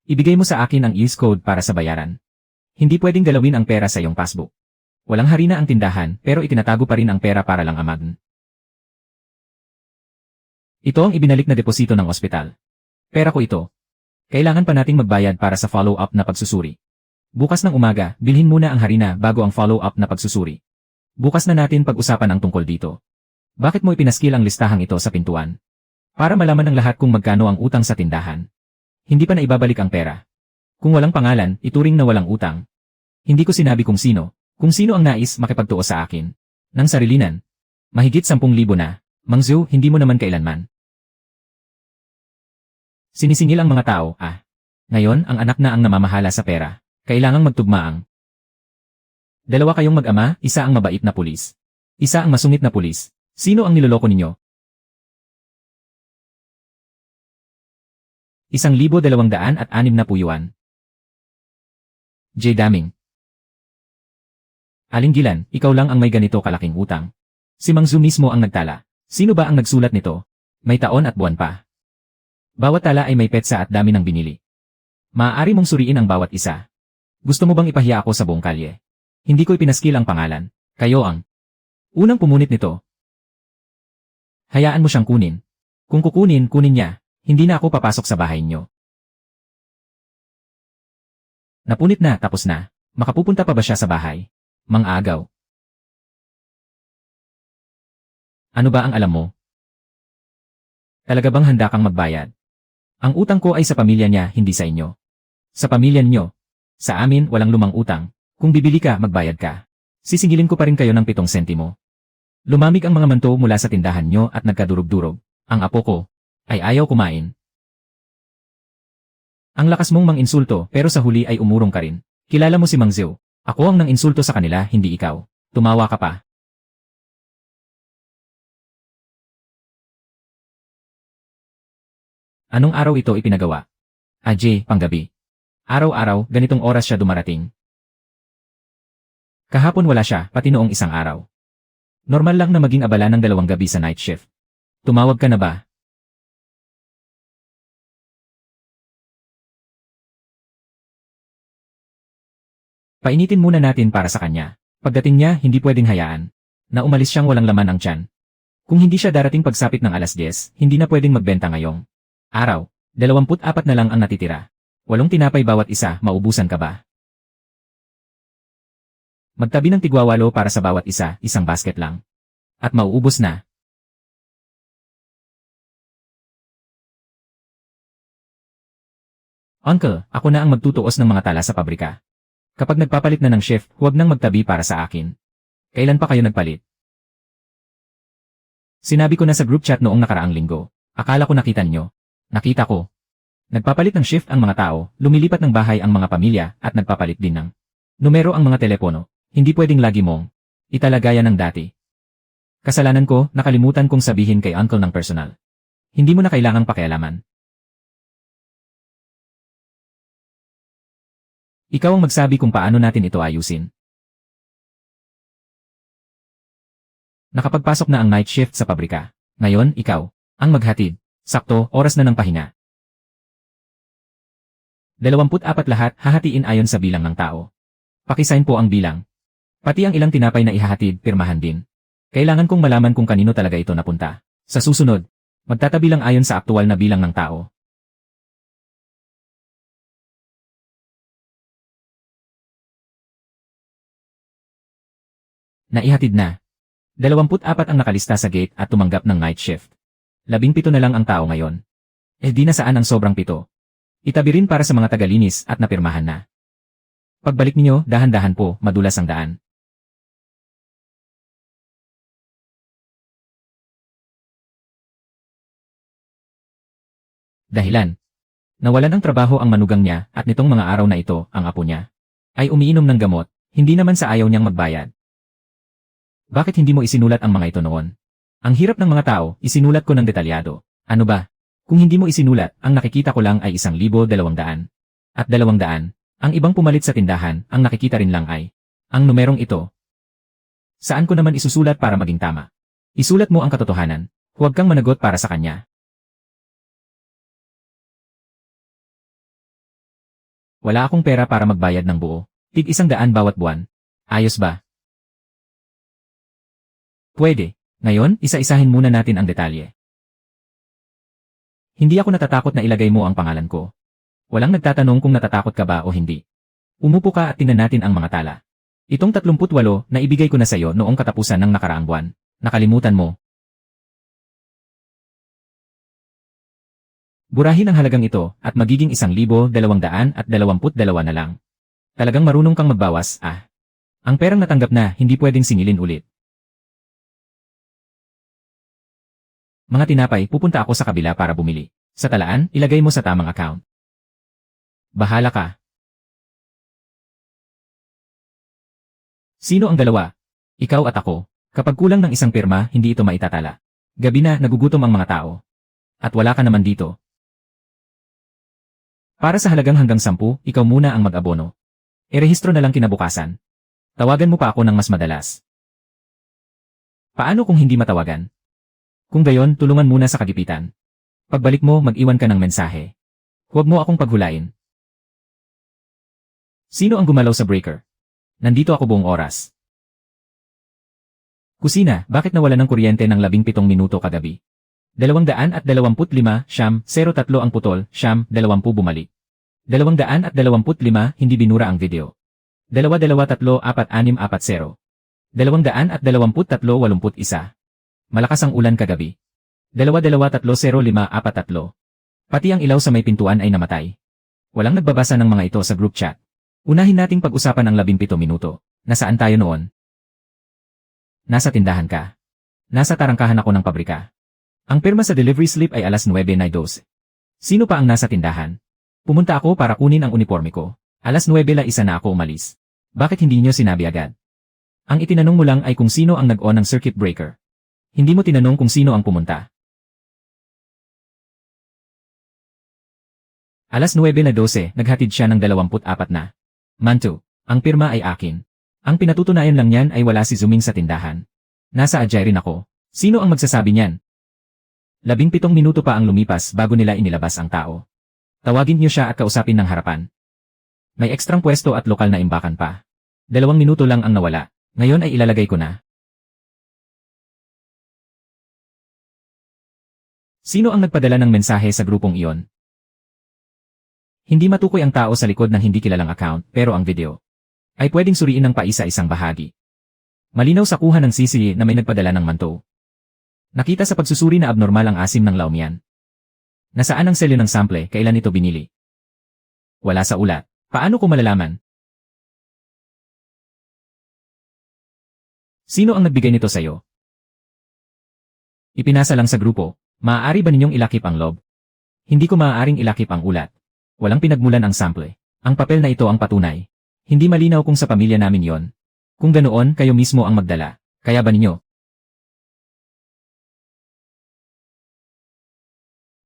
Ibigay mo sa akin ang use code para sa bayaran. Hindi pwedeng galawin ang pera sa iyong passbook. Walang harina ang tindahan, pero itinatago pa rin ang pera para lang amag. Ito ang ibinalik na deposito ng ospital. Pera ko ito. Kailangan pa nating magbayad para sa follow-up na pagsusuri. Bukas ng umaga, bilhin muna ang harina bago ang follow-up na pagsusuri. Bukas na natin pag-usapan ang tungkol dito. Bakit mo ipinaskil ang listahang ito sa pintuan? Para malaman ng lahat kung magkano ang utang sa tindahan. Hindi pa na ibabalik ang pera. Kung walang pangalan, ituring na walang utang. Hindi ko sinabi kung sino. Kung sino ang nais makipagtuo sa akin. Nang sarilinan. Mahigit 10,000 na. Mang Zhu, hindi mo naman kailanman. Sinisingil ang mga tao, ah. Ngayon, ang anak na ang namamahala sa pera. Kailangang magtugmaang. 2 kayong mag-ama, isa ang mabait na pulis. Isa ang masungit na pulis. Sino ang niloloko ninyo? 1,260 yuan. J. Daming. Aling Gilan, ikaw lang ang may ganito kalaking utang. Si Mang Zhu mismo ang nagtala. Sino ba ang nagsulat nito? May taon at buwan pa. Bawat tala ay may petsa at dami ng binili. Maaari mong suriin ang bawat isa. Gusto mo bang ipahiya ako sa buong kalye? Hindi ko ipinaskil ang pangalan. Kayo ang unang pumunit nito. Hayaan mo siyang kunin. Kung kukunin, kunin niya. Hindi na ako papasok sa bahay niyo. Napunit na, tapos na. Makapupunta pa ba siya sa bahay? Mang-agaw. Ano ba ang alam mo? Talaga bang handa kang magbayad? Ang utang ko ay sa pamilya niya, hindi sa inyo. Sa pamilya niyo. Sa amin, walang lumang utang. Kung bibili ka, magbayad ka. Sisingilin ko pa rin kayo ng 7 sentimo. Lumamig ang mga manto mula sa tindahan niyo at nagkadurog-durog. Ang apo ko ay ayaw kumain. Ang lakas mong mang-insulto pero sa huli ay umurong ka rin. Kilala mo si Mang Zhu. Ako ang nang-insulto sa kanila, hindi ikaw. Tumawa ka pa. Anong araw ito ipinagawa? Ajay, panggabi. Araw-araw, ganitong oras siya dumarating. Kahapon wala siya, pati noong isang araw. Normal lang na maging abala ng 2 gabi sa night shift. Tumawag ka na ba? Painitin muna natin para sa kanya. Pagdating niya, hindi pwedeng hayaan na umalis siyang walang laman ang tiyan. Kung hindi siya darating pagsapit ng 10:00, hindi na pwedeng magbenta ngayong araw. 24 na lang ang natitira. 8 tinapay bawat isa, maubusan ka ba? Magtabi ng tigwawalo para sa bawat isa, isang basket lang. At mauubos na. Uncle, ako na ang magtutuos ng mga tala sa pabrika. Kapag nagpapalit na ng chef, huwag nang magtabi para sa akin. Kailan pa kayo nagpalit? Sinabi ko na sa group chat noong nakaraang linggo. Akala ko nakita nyo. Nakita ko. Nagpapalit ng shift ang mga tao, lumilipat ng bahay ang mga pamilya, at nagpapalit din ng numero ang mga telepono. Hindi pwedeng lagi mong italagaya ng dati. Kasalanan ko, nakalimutan kong sabihin kay uncle ng personal. Hindi mo na kailangang pakialaman. Ikaw ang magsabi kung paano natin ito ayusin. Nakapagpasok na ang night shift sa pabrika. Ngayon, ikaw ang maghatid. Sakto, oras na ng pahinga. 24 lahat, hahatiin ayon sa bilang ng tao. Pakisign po ang bilang. Pati ang ilang tinapay na ihahatid, pirmahan din. Kailangan kong malaman kung kanino talaga ito napunta. Sa susunod, magtatabi lang ayon sa aktual na bilang ng tao. Naihatid na. 24 ang nakalista sa gate at tumanggap ng night shift. 17 na lang ang tao ngayon. Di na saan ang sobrang 7. Itabi rin para sa mga tagalinis at napirmahan na. Pagbalik ninyo, dahan-dahan po, madulas ang daan. Dahilan. Nawalan ng trabaho ang manugang niya at nitong mga araw na ito, ang apo niya ay umiinom ng gamot, hindi naman sa ayaw niyang magbayad. Bakit hindi mo isinulat ang mga ito noon? Ang hirap ng mga tao, isinulat ko ng detalyado. Ano ba? Kung hindi mo isinulat, ang nakikita ko lang ay 1,200. At 200, ang ibang pumalit sa tindahan, ang nakikita rin lang ay ang numerong ito. Saan ko naman isusulat para maging tama? Isulat mo ang katotohanan. Huwag kang managot para sa kanya. Wala akong pera para magbayad ng buo. Tig 100 bawat buwan. Ayos ba? Pwede. Ngayon, isa-isahin muna natin ang detalye. Hindi ako natatakot na ilagay mo ang pangalan ko. Walang nagtatanong kung natatakot ka ba o hindi. Umupo ka at tingnan natin ang mga tala. Itong 38 na ibigay ko na sa iyo noong katapusan ng nakaraang buwan. Nakalimutan mo. Burahin ang halagang ito at magiging 1,222 na lang. Talagang marunong kang magbawas, ah. Ang perang natanggap na, hindi pwedeng singilin ulit. Mga tinapay, pupunta ako sa kabila para bumili. Sa talaan, ilagay mo sa tamang account. Bahala ka. Sino ang dalawa? Ikaw at ako. Kapag kulang ng isang pirma, hindi ito maitatala. Gabi na, nagugutom ang mga tao. At wala ka naman dito. Para sa halagang hanggang 10, ikaw muna ang mag-abono. Irehistro na lang kinabukasan. Tawagan mo pa ako ng mas madalas. Paano kung hindi matawagan? Kung gayon, tulungan muna sa kagipitan. Pagbalik mo, mag-iwan ka ng mensahe. Huwag mo akong paghulain. Sino ang gumalaw sa breaker? Nandito ako buong oras. Kusina, bakit nawala ng kuryente ng 17 minuto kagabi? 225, siyam, 03 ang putol, siyam, 20 bumalik. 225, hindi binura ang video. 2234640. 22381. Malakas ang ulan kagabi. 2230543. Pati ang ilaw sa may pintuan ay namatay. Walang nagbabasa ng mga ito sa group chat. Unahin nating pag-usapan ang 17 minuto. Nasaan tayo noon? Nasa tindahan ka. Nasa tarangkahan ako ng pabrika. Ang pirma sa delivery slip ay alas 9:12. Sino pa ang nasa tindahan? Pumunta ako para kunin ang uniforme ko. Alas 9:01 na ako umalis. Bakit hindi niyo sinabi agad? Ang itinanong mo lang ay kung sino ang nag-on ng circuit breaker. Hindi mo tinanong kung sino ang pumunta. Alas 9:12, naghatid siya ng 24 na. Manto, ang pirma ay akin. Ang pinatutunayan lang niyan ay wala si Zuming sa tindahan. Nasa Ajay rin ako. Sino ang magsasabi niyan? 17 minuto pa ang lumipas bago nila inilabas ang tao. Tawagin niyo siya at kausapin ng harapan. May ekstrang pwesto at lokal na imbakan pa. 2 minuto lang ang nawala. Ngayon ay ilalagay ko na. Sino ang nagpadala ng mensahe sa grupong iyon? Hindi matukoy ang tao sa likod ng hindi kilalang account, pero ang video ay pwedeng suriin ng paisa-isang bahagi. Malinaw sa kuha ng CCA na may nagpadala ng manto. Nakita sa pagsusuri na abnormal ang asim ng laumian. Nasaan ang selyo ng sample, kailan ito binili? Wala sa ulat. Paano ko malalaman? Sino ang nagbigay nito sa'yo? Ipinasa lang sa grupo. Maaari ba ninyong ilakip ang loob? Hindi ko maaaring ilakip ang ulat. Walang pinagmulan ang sample. Ang papel na ito ang patunay. Hindi malinaw kung sa pamilya namin yon. Kung ganoon, kayo mismo ang magdala. Kaya ba ninyo?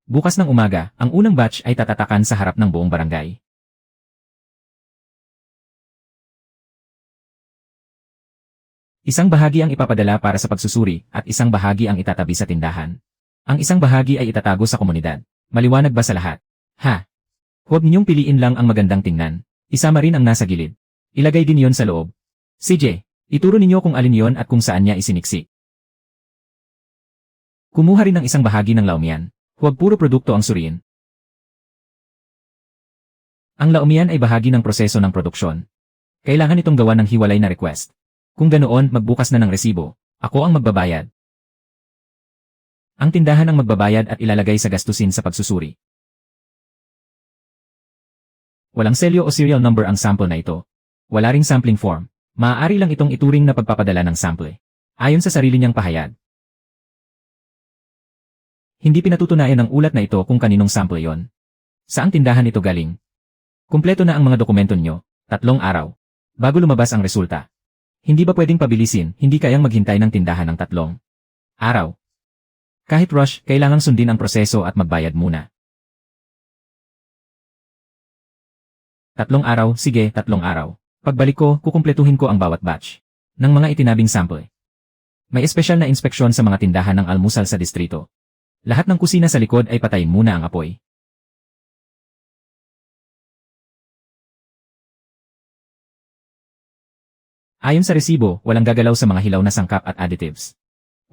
Bukas ng umaga, ang unang batch ay tatatakan sa harap ng buong barangay. Isang bahagi ang ipapadala para sa pagsusuri at isang bahagi ang itatabi sa tindahan. Ang isang bahagi ay itatago sa komunidad. Maliwanag ba sa lahat? Ha? Huwag ninyong piliin lang ang magandang tingnan. Isama rin ang nasa gilid. Ilagay din yon sa loob. CJ, ituro ninyo kung alin yon at kung saan niya isiniksik. Kumuha rin ng isang bahagi ng laumian. Huwag puro produkto ang suriin. Ang laumian ay bahagi ng proseso ng produksyon. Kailangan itong gawa ng hiwalay na request. Kung ganoon, magbukas na ng resibo. Ako ang magbabayad. Ang tindahan ang magbabayad at ilalagay sa gastusin sa pagsusuri. Walang selyo o serial number ang sample na ito. Wala ring sampling form. Maaari lang itong ituring na pagpapadala ng sample. Ayon sa sarili niyang pahayag. Hindi pinatutunayan ng ulat na ito kung kaninong sample yon. Saang tindahan ito galing? Kumpleto na ang mga dokumento nyo, 3 araw. Bago lumabas ang resulta. Hindi ba pwedeng pabilisin, hindi kayang maghintay ng tindahan ng 3 araw? Kahit rush, kailangang sundin ang proseso at magbayad muna. 3 araw, sige, 3 araw. Pagbalik ko, kukumpletuhin ko ang bawat batch ng mga itinabing sample. May espesyal na inspeksyon sa mga tindahan ng almusal sa distrito. Lahat ng kusina sa likod ay patayin muna ang apoy. Ayon sa resibo, walang gagalaw sa mga hilaw na sangkap at additives.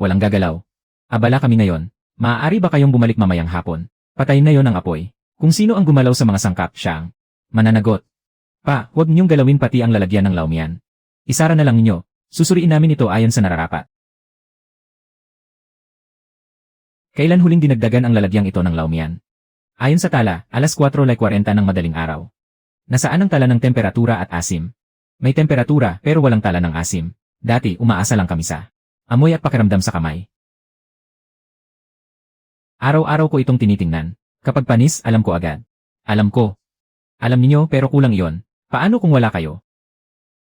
Walang gagalaw. Abala kami ngayon. Maaari ba kayong bumalik mamayang hapon? Patayin na yon ang apoy. Kung sino ang gumalaw sa mga sangkap, siya ang mananagot. Pa, huwag niyong galawin pati ang lalagyan ng laumian. Isara na lang ninyo. Susuriin namin ito ayon sa nararapat. Kailan huling dinagdagan ang lalagyang ito ng laumian? Ayon sa tala, alas 4:40 ng madaling araw. Nasaan ang tala ng temperatura at asim? May temperatura pero walang tala ng asim. Dati umaasa lang kami sa amoy at pakiramdam sa kamay. Araw-araw ko itong tinitingnan. Kapag panis, alam ko agad. Alam ko. Alam ninyo pero kulang iyon. Paano kung wala kayo?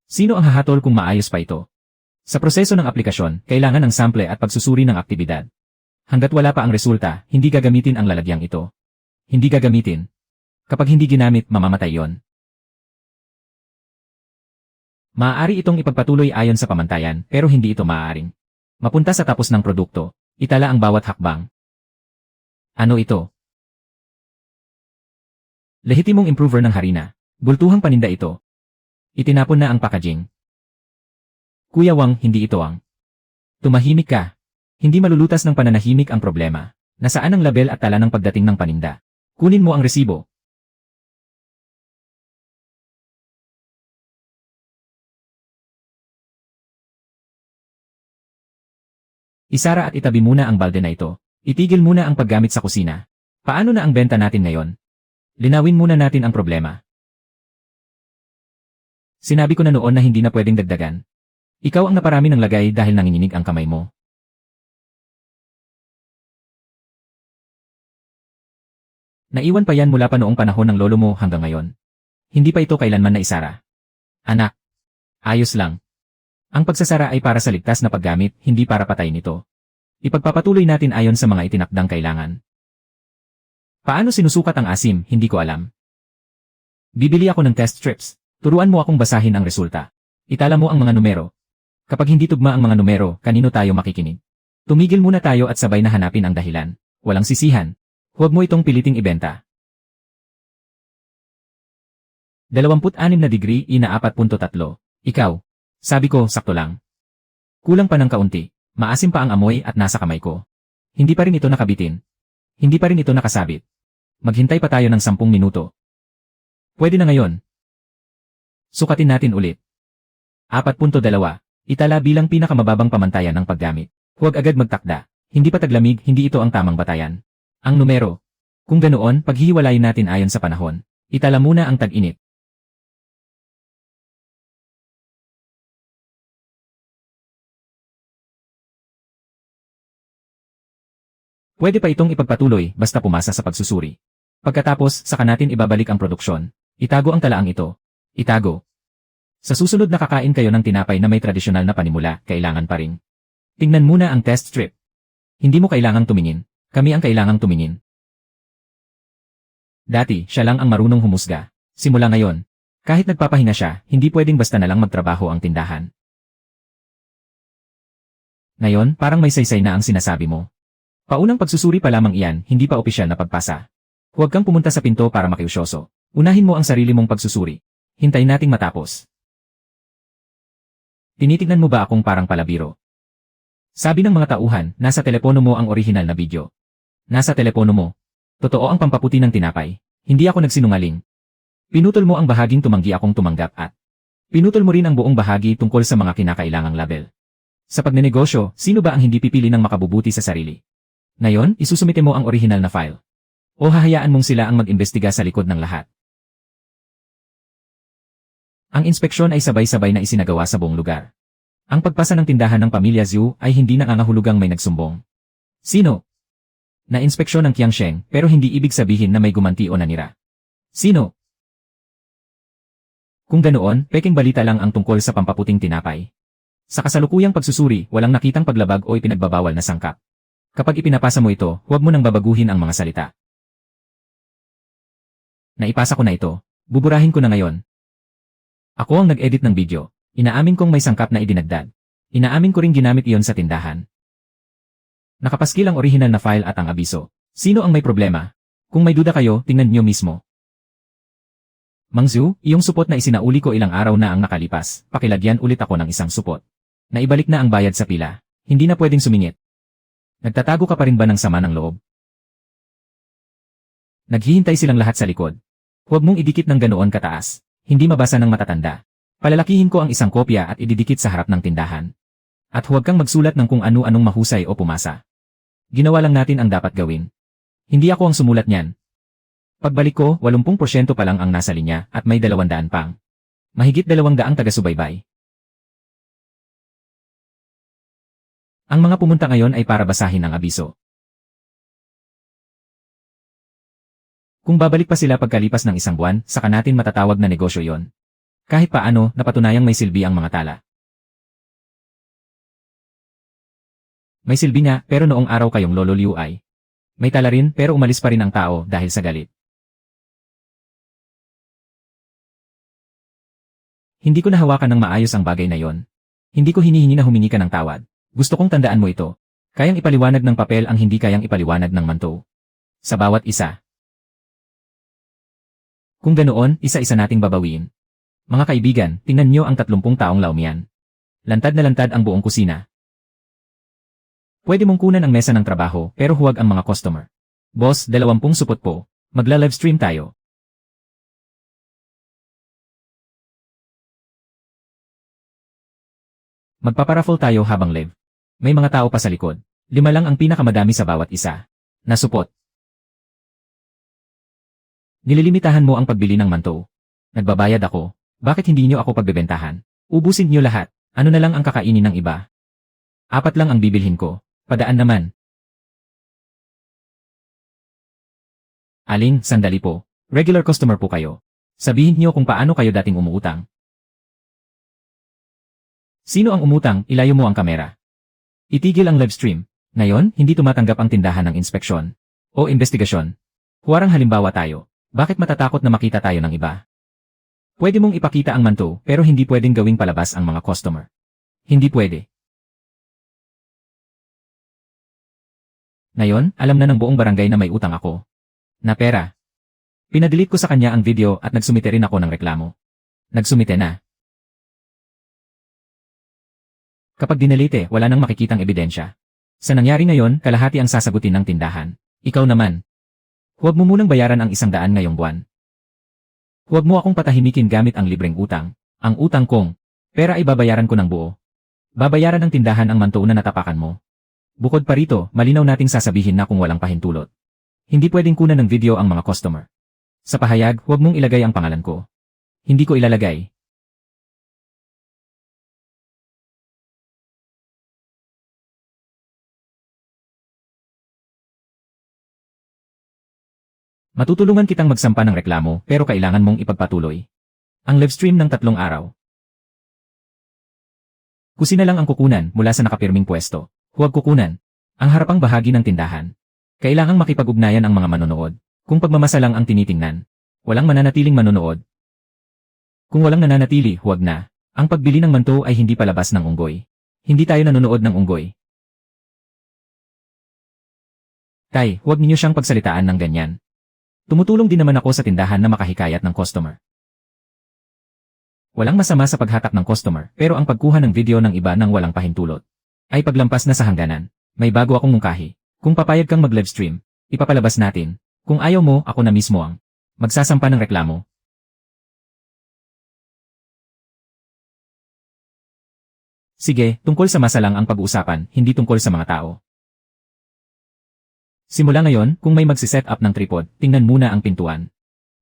Sino ang hahatol kung maayos pa ito? Sa proseso ng aplikasyon, kailangan ng sample at pagsusuri ng aktibidad. Hanggat wala pa ang resulta, hindi gagamitin ang lalagyang ito. Hindi gagamitin. Kapag hindi ginamit, mamamatay yon. Maaari itong ipagpatuloy ayon sa pamantayan, pero hindi ito maaaring mapunta sa tapos ng produkto. Itala ang bawat hakbang. Ano ito? Lehitimong improver ng harina. Bultuhang paninda ito. Itinapon na ang packaging. Kuya Wang, hindi ito ang tumahimik ka. Hindi malulutas ng pananahimik ang problema. Nasaan ang label at tala ng pagdating ng paninda? Kunin mo ang resibo. Isara at itabi muna ang balde na ito. Itigil muna ang paggamit sa kusina. Paano na ang benta natin ngayon? Linawin muna natin ang problema. Sinabi ko na noon na hindi na pwedeng dagdagan. Ikaw ang naparami ng lagay dahil nanginginig ang kamay mo. Naiwan pa yan mula pa noong panahon ng lolo mo hanggang ngayon. Hindi pa ito kailanman na isara. Anak. Ayos lang. Ang pagsasara ay para sa ligtas na paggamit, hindi para patayin ito. Ipagpapatuloy natin ayon sa mga itinakdang kailangan. Paano sinusukat ang asim, hindi ko alam. Bibili ako ng test strips. Turuan mo akong basahin ang resulta. Itala mo ang mga numero. Kapag hindi tugma ang mga numero, kanino tayo makikinig? Tumigil muna tayo at sabay na hanapin ang dahilan. Walang sisihan. Huwag mo itong piliting ibenta. 26 na degree, ina 4.3. Ikaw. Sabi ko, sakto lang. Kulang pa ng kaunti. Maasim pa ang amoy at nasa kamay ko. Hindi pa rin ito nakabitin. Hindi pa rin ito nakasabit. Maghintay pa tayo ng 10 minuto. Pwede na ngayon. Sukatin natin ulit. 4.2. Itala bilang pinakamababang pamantayan ng paggamit. Huwag agad magtakda. Hindi pa taglamig, hindi ito ang tamang batayan. Ang numero. Kung ganoon, paghihiwalayin natin ayon sa panahon. Itala muna ang tag-init. Pwede pa itong ipagpatuloy basta pumasa sa pagsusuri. Pagkatapos, saka natin ibabalik ang produksyon. Itago ang talaang ito. Itago. Sa susunod na kakain kayo ng tinapay na may tradisyonal na panimula, kailangan pa ring tingnan muna ang test strip. Hindi mo kailangang tumingin. Kami ang kailangang tumingin. Dati, siya lang ang marunong humusga. Simula ngayon, kahit nagpapahinga siya, hindi pwedeng basta na lang magtrabaho ang tindahan. Ngayon, parang may saysay na ang sinasabi mo. Paunang pagsusuri pa lamang iyan, hindi pa opisyal na pagpasa. Huwag kang pumunta sa pinto para makiusyoso. Unahin mo ang sarili mong pagsusuri. Hintayin nating matapos. Tinitignan mo ba akong parang palabiro? Sabi ng mga tauhan, nasa telepono mo ang orihinal na video. Nasa telepono mo. Totoo ang pampaputi ng tinapay. Hindi ako nagsinungaling. Pinutol mo ang bahaging tumanggi akong tumanggap at pinutol mo rin ang buong bahagi tungkol sa mga kinakailangang label. Sa pagnenegosyo, sino ba ang hindi pipili ng makabubuti sa sarili? Ngayon, isusumite mo ang orihinal na file. O hahayaan mong sila ang mag-imbestiga sa likod ng lahat. Ang inspeksyon ay sabay-sabay na isinagawa sa buong lugar. Ang pagpasa ng tindahan ng pamilya Zhu ay hindi nangangahulugang may nagsumbong. Sino? Na-inspeksyon ng Qiangsheng pero hindi ibig sabihin na may gumanti o nanira. Sino? Kung ganoon, peking balita lang ang tungkol sa pampaputing tinapay. Sa kasalukuyang pagsusuri, walang nakitang paglabag o ipinagbabawal na sangkap. Kapag ipinapasa mo ito, huwag mo nang babaguhin ang mga salita. Naipasa ko na ito. Buburahin ko na ngayon. Ako ang nag-edit ng video. Inaamin kong may sangkap na idinagdag. Inaamin ko ring ginamit iyon sa tindahan. Nakapaskil ang orihinal na file at ang abiso. Sino ang may problema? Kung may duda kayo, tingnan niyo mismo. Mang Zhu, iyong supot na isinauli ko ilang araw na ang nakalipas. Pakilagyan ulit ako ng isang supot. Naibalik na ang bayad sa pila. Hindi na pwedeng sumingit. Nagtatago ka pa rin ba ng sama ng loob? Naghihintay silang lahat sa likod. Huwag mong idikit ng ganoon kataas. Hindi mabasa ng matatanda. Palalakihin ko ang isang kopya at ididikit sa harap ng tindahan. At huwag kang magsulat ng kung ano-anong mahusay o pumasa. Ginawa lang natin ang dapat gawin. Hindi ako ang sumulat niyan. Pagbalik ko, 80% pa lang ang nasa linya at may 200 pang. Mahigit 200 taga-subaybay. Ang mga pumunta ngayon ay para basahin ang abiso. Kung babalik pa sila pagkalipas ng isang buwan, saka natin matatawag na negosyo yon. Kahit paano, napatunayang may silbi ang mga tala. May silbi nga, pero noong araw kayong Lolo Liu ay may tala rin, pero umalis pa rin ang tao dahil sa galit. Hindi ko nahawakan ng maayos ang bagay na yon. Hindi ko hinihingi na humingi ka ng tawad. Gusto kong tandaan mo ito. Kayang ipaliwanag ng papel ang hindi kayang ipaliwanag ng manto. Sa bawat isa. Kung ganoon, isa-isa nating babawiin. Mga kaibigan, tingnan niyo ang 30 taong laumian. Lantad na lantad ang buong kusina. Pwede mong kunan ang mesa ng trabaho, pero huwag ang mga customer. Boss, 20 supot po. Magla-livestream tayo. Magpaparaffle tayo habang live. May mga tao pa sa likod. 5 lang ang pinakamadami sa bawat isa. Nasupot. Nililimitahan mo ang pagbili ng manto. Nagbabayad ako. Bakit hindi niyo ako pagbebentahan? Ubusin niyo lahat. Ano na lang ang kakainin ng iba? 4 lang ang bibilhin ko. Padaan naman. Aling, sandali po. Regular customer po kayo. Sabihin niyo kung paano kayo dating umuutang. Sino ang umutang? Ilayo mo ang kamera. Itigil ang livestream. Ngayon, hindi tumatanggap ang tindahan ng inspeksyon o investigasyon. Huwarang halimbawa tayo. Bakit matatakot na makita tayo ng iba? Pwede mong ipakita ang manto, pero hindi pwedeng gawing palabas ang mga customer. Hindi pwede. Ngayon, alam na ng buong barangay na may utang ako. Na pera. Pinadelete ko sa kanya ang video at nagsumite rin ako ng reklamo. Nagsumite na. Kapag dinelete, wala nang makikitang ebidensya. Sa nangyari ngayon, kalahati ang sasagutin ng tindahan. Ikaw naman. Huwag mo munang bayaran ang 100 ngayong buwan. Huwag mo akong patahimikin gamit ang libreng utang. Ang utang kong pera ay babayaran ko ng buo. Babayaran ng tindahan ang manto na natapakan mo. Bukod pa rito, malinaw nating sasabihin na kung walang pahintulot. Hindi pwedeng kunan ng video ang mga customer. Sa pahayag, huwag mong ilagay ang pangalan ko. Hindi ko ilalagay. Matutulungan kitang magsampa ng reklamo pero kailangan mong ipagpatuloy ang livestream ng 3 araw. Kusina lang ang kukunan mula sa nakapirming pwesto. Huwag kukunan ang harapang bahagi ng tindahan. Kailangang makipag-ugnayan ang mga manonood. Kung pagmamasa lang ang tinitingnan, walang mananatiling manonood. Kung walang nananatili, huwag na. Ang pagbili ng manto ay hindi palabas ng unggoy. Hindi tayo nanonood ng unggoy. Tay, huwag ninyo siyang pagsalitaan ng ganyan. Tumutulong din naman ako sa tindahan na makahikayat ng customer. Walang masama sa paghatak ng customer, pero ang pagkuha ng video ng iba nang walang pahintulot ay paglampas na sa hangganan. May bago akong mungkahi. Kung papayag kang mag-livestream, ipapalabas natin. Kung ayaw mo, ako na mismo ang magsasampa ng reklamo. Sige, tungkol sa masa lang ang pag-uusapan, hindi tungkol sa mga tao. Simula ngayon, kung may magsiset up ng tripod, tingnan muna ang pintuan.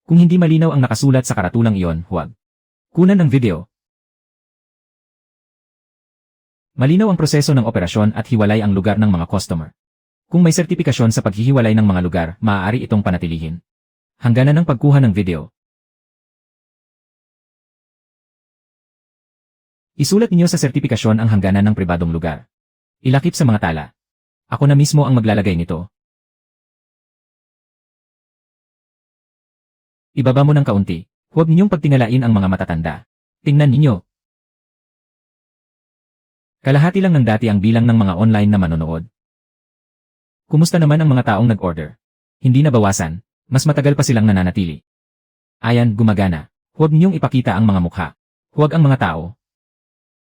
Kung hindi malinaw ang nakasulat sa karatulang iyon, huwag kunan ng video. Malinaw ang proseso ng operasyon at hiwalay ang lugar ng mga customer. Kung may sertipikasyon sa paghihiwalay ng mga lugar, maaari itong panatilihin. Hangganan ng pagkuha ng video. Isulat niyo sa sertipikasyon ang hangganan ng pribadong lugar. Ilakip sa mga tala. Ako na mismo ang maglalagay nito. Ibaba mo ng kaunti. Huwag ninyong pagtingalain ang mga matatanda. Tingnan ninyo. Kalahati lang ng dati ang bilang ng mga online na manonood. Kumusta naman ang mga taong nag-order? Hindi na bawasan. Mas matagal pa silang nananatili. Ayan, gumagana. Huwag ninyong ipakita ang mga mukha. Huwag ang mga tao.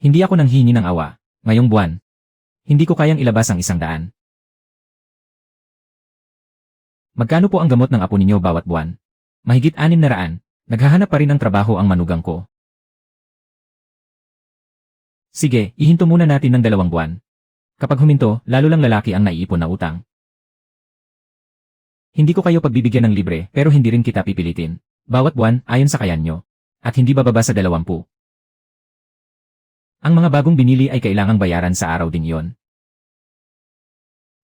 Hindi ako nanghingi ng awa, ngayong buwan. Hindi ko kayang ilabas ang 100. Magkano po ang gamot ng apo ninyo bawat buwan? Mahigit 600. Naghahanap pa rin ng trabaho ang manugang ko. Sige, ihinto muna natin ng 2 buwan. Kapag huminto, lalo lang lalaki ang naiipon na utang. Hindi ko kayo pagbibigyan ng libre, pero hindi rin kita pipilitin. Bawat buwan, ayon sa kayan nyo. At hindi bababa sa 20. Ang mga bagong binili ay kailangang bayaran sa araw din iyon.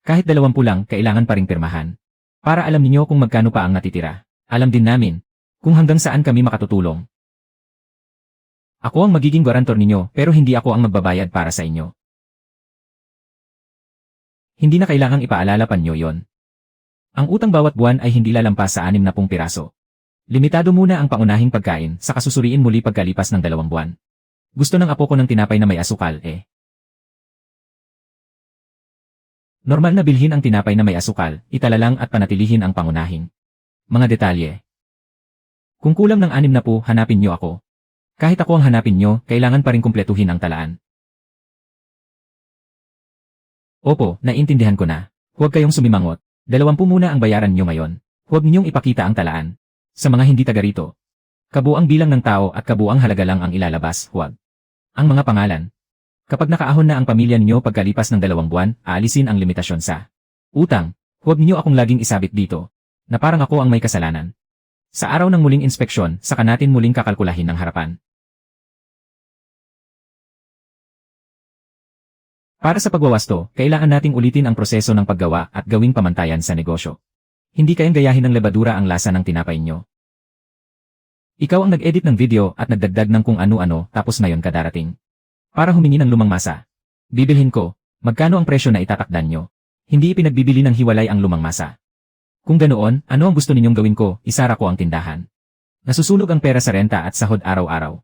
Kahit 20 lang, kailangan pa ring pirmahan. Para alam niyo kung magkano pa ang natitira. Alam din namin kung hanggang saan kami makatutulong. Ako ang magiging garantor ninyo, pero hindi ako ang magbabayad para sa inyo. Hindi na kailangang ipaalala pa niyo yon. Ang utang bawat buwan ay hindi lalampas sa 60 piraso. Limitado muna ang pangunahing pagkain, saka susuriin muli pagkalipas ng 2 buwan. Gusto ng apo ko ng tinapay na may asukal, eh. Normal na bilhin ang tinapay na may asukal, itala lang at panatilihin ang pangunahing mga detalye. Kung kulang ng 60, hanapin nyo ako. Kahit ako ang hanapin nyo, kailangan pa rin kumpletuhin ang talaan. Opo, naiintindihan ko na. Huwag kayong sumimangot. 20 muna ang bayaran nyo ngayon. Huwag ninyong ipakita ang talaan. Sa mga hindi taga rito. Kabuang bilang ng tao at kabuang halaga lang ang ilalabas, huwag ang mga pangalan. Kapag nakaahon na ang pamilya ninyo pagkalipas ng 2 buwan, aalisin ang limitasyon sa utang. Huwag niyo akong laging isabit dito, na parang ako ang may kasalanan. Sa araw ng muling inspeksyon, saka natin muling kakalkulahin ng harapan. Para sa pagwawasto, kailangan nating ulitin ang proseso ng paggawa at gawing pamantayan sa negosyo. Hindi kayang gayahin ng lebadura ang lasa ng tinapay nyo. Ikaw ang nag-edit ng video at nagdagdag ng kung ano-ano tapos ngayon ka darating. Para humingi ng lumang masa. Bibilhin ko, magkano ang presyo na itatakdan nyo? Hindi ipinagbibili ng hiwalay ang lumang masa. Kung ganoon, ano ang gusto ninyong gawin ko, isara ko ang tindahan. Nasusunog ang pera sa renta at sahod araw-araw.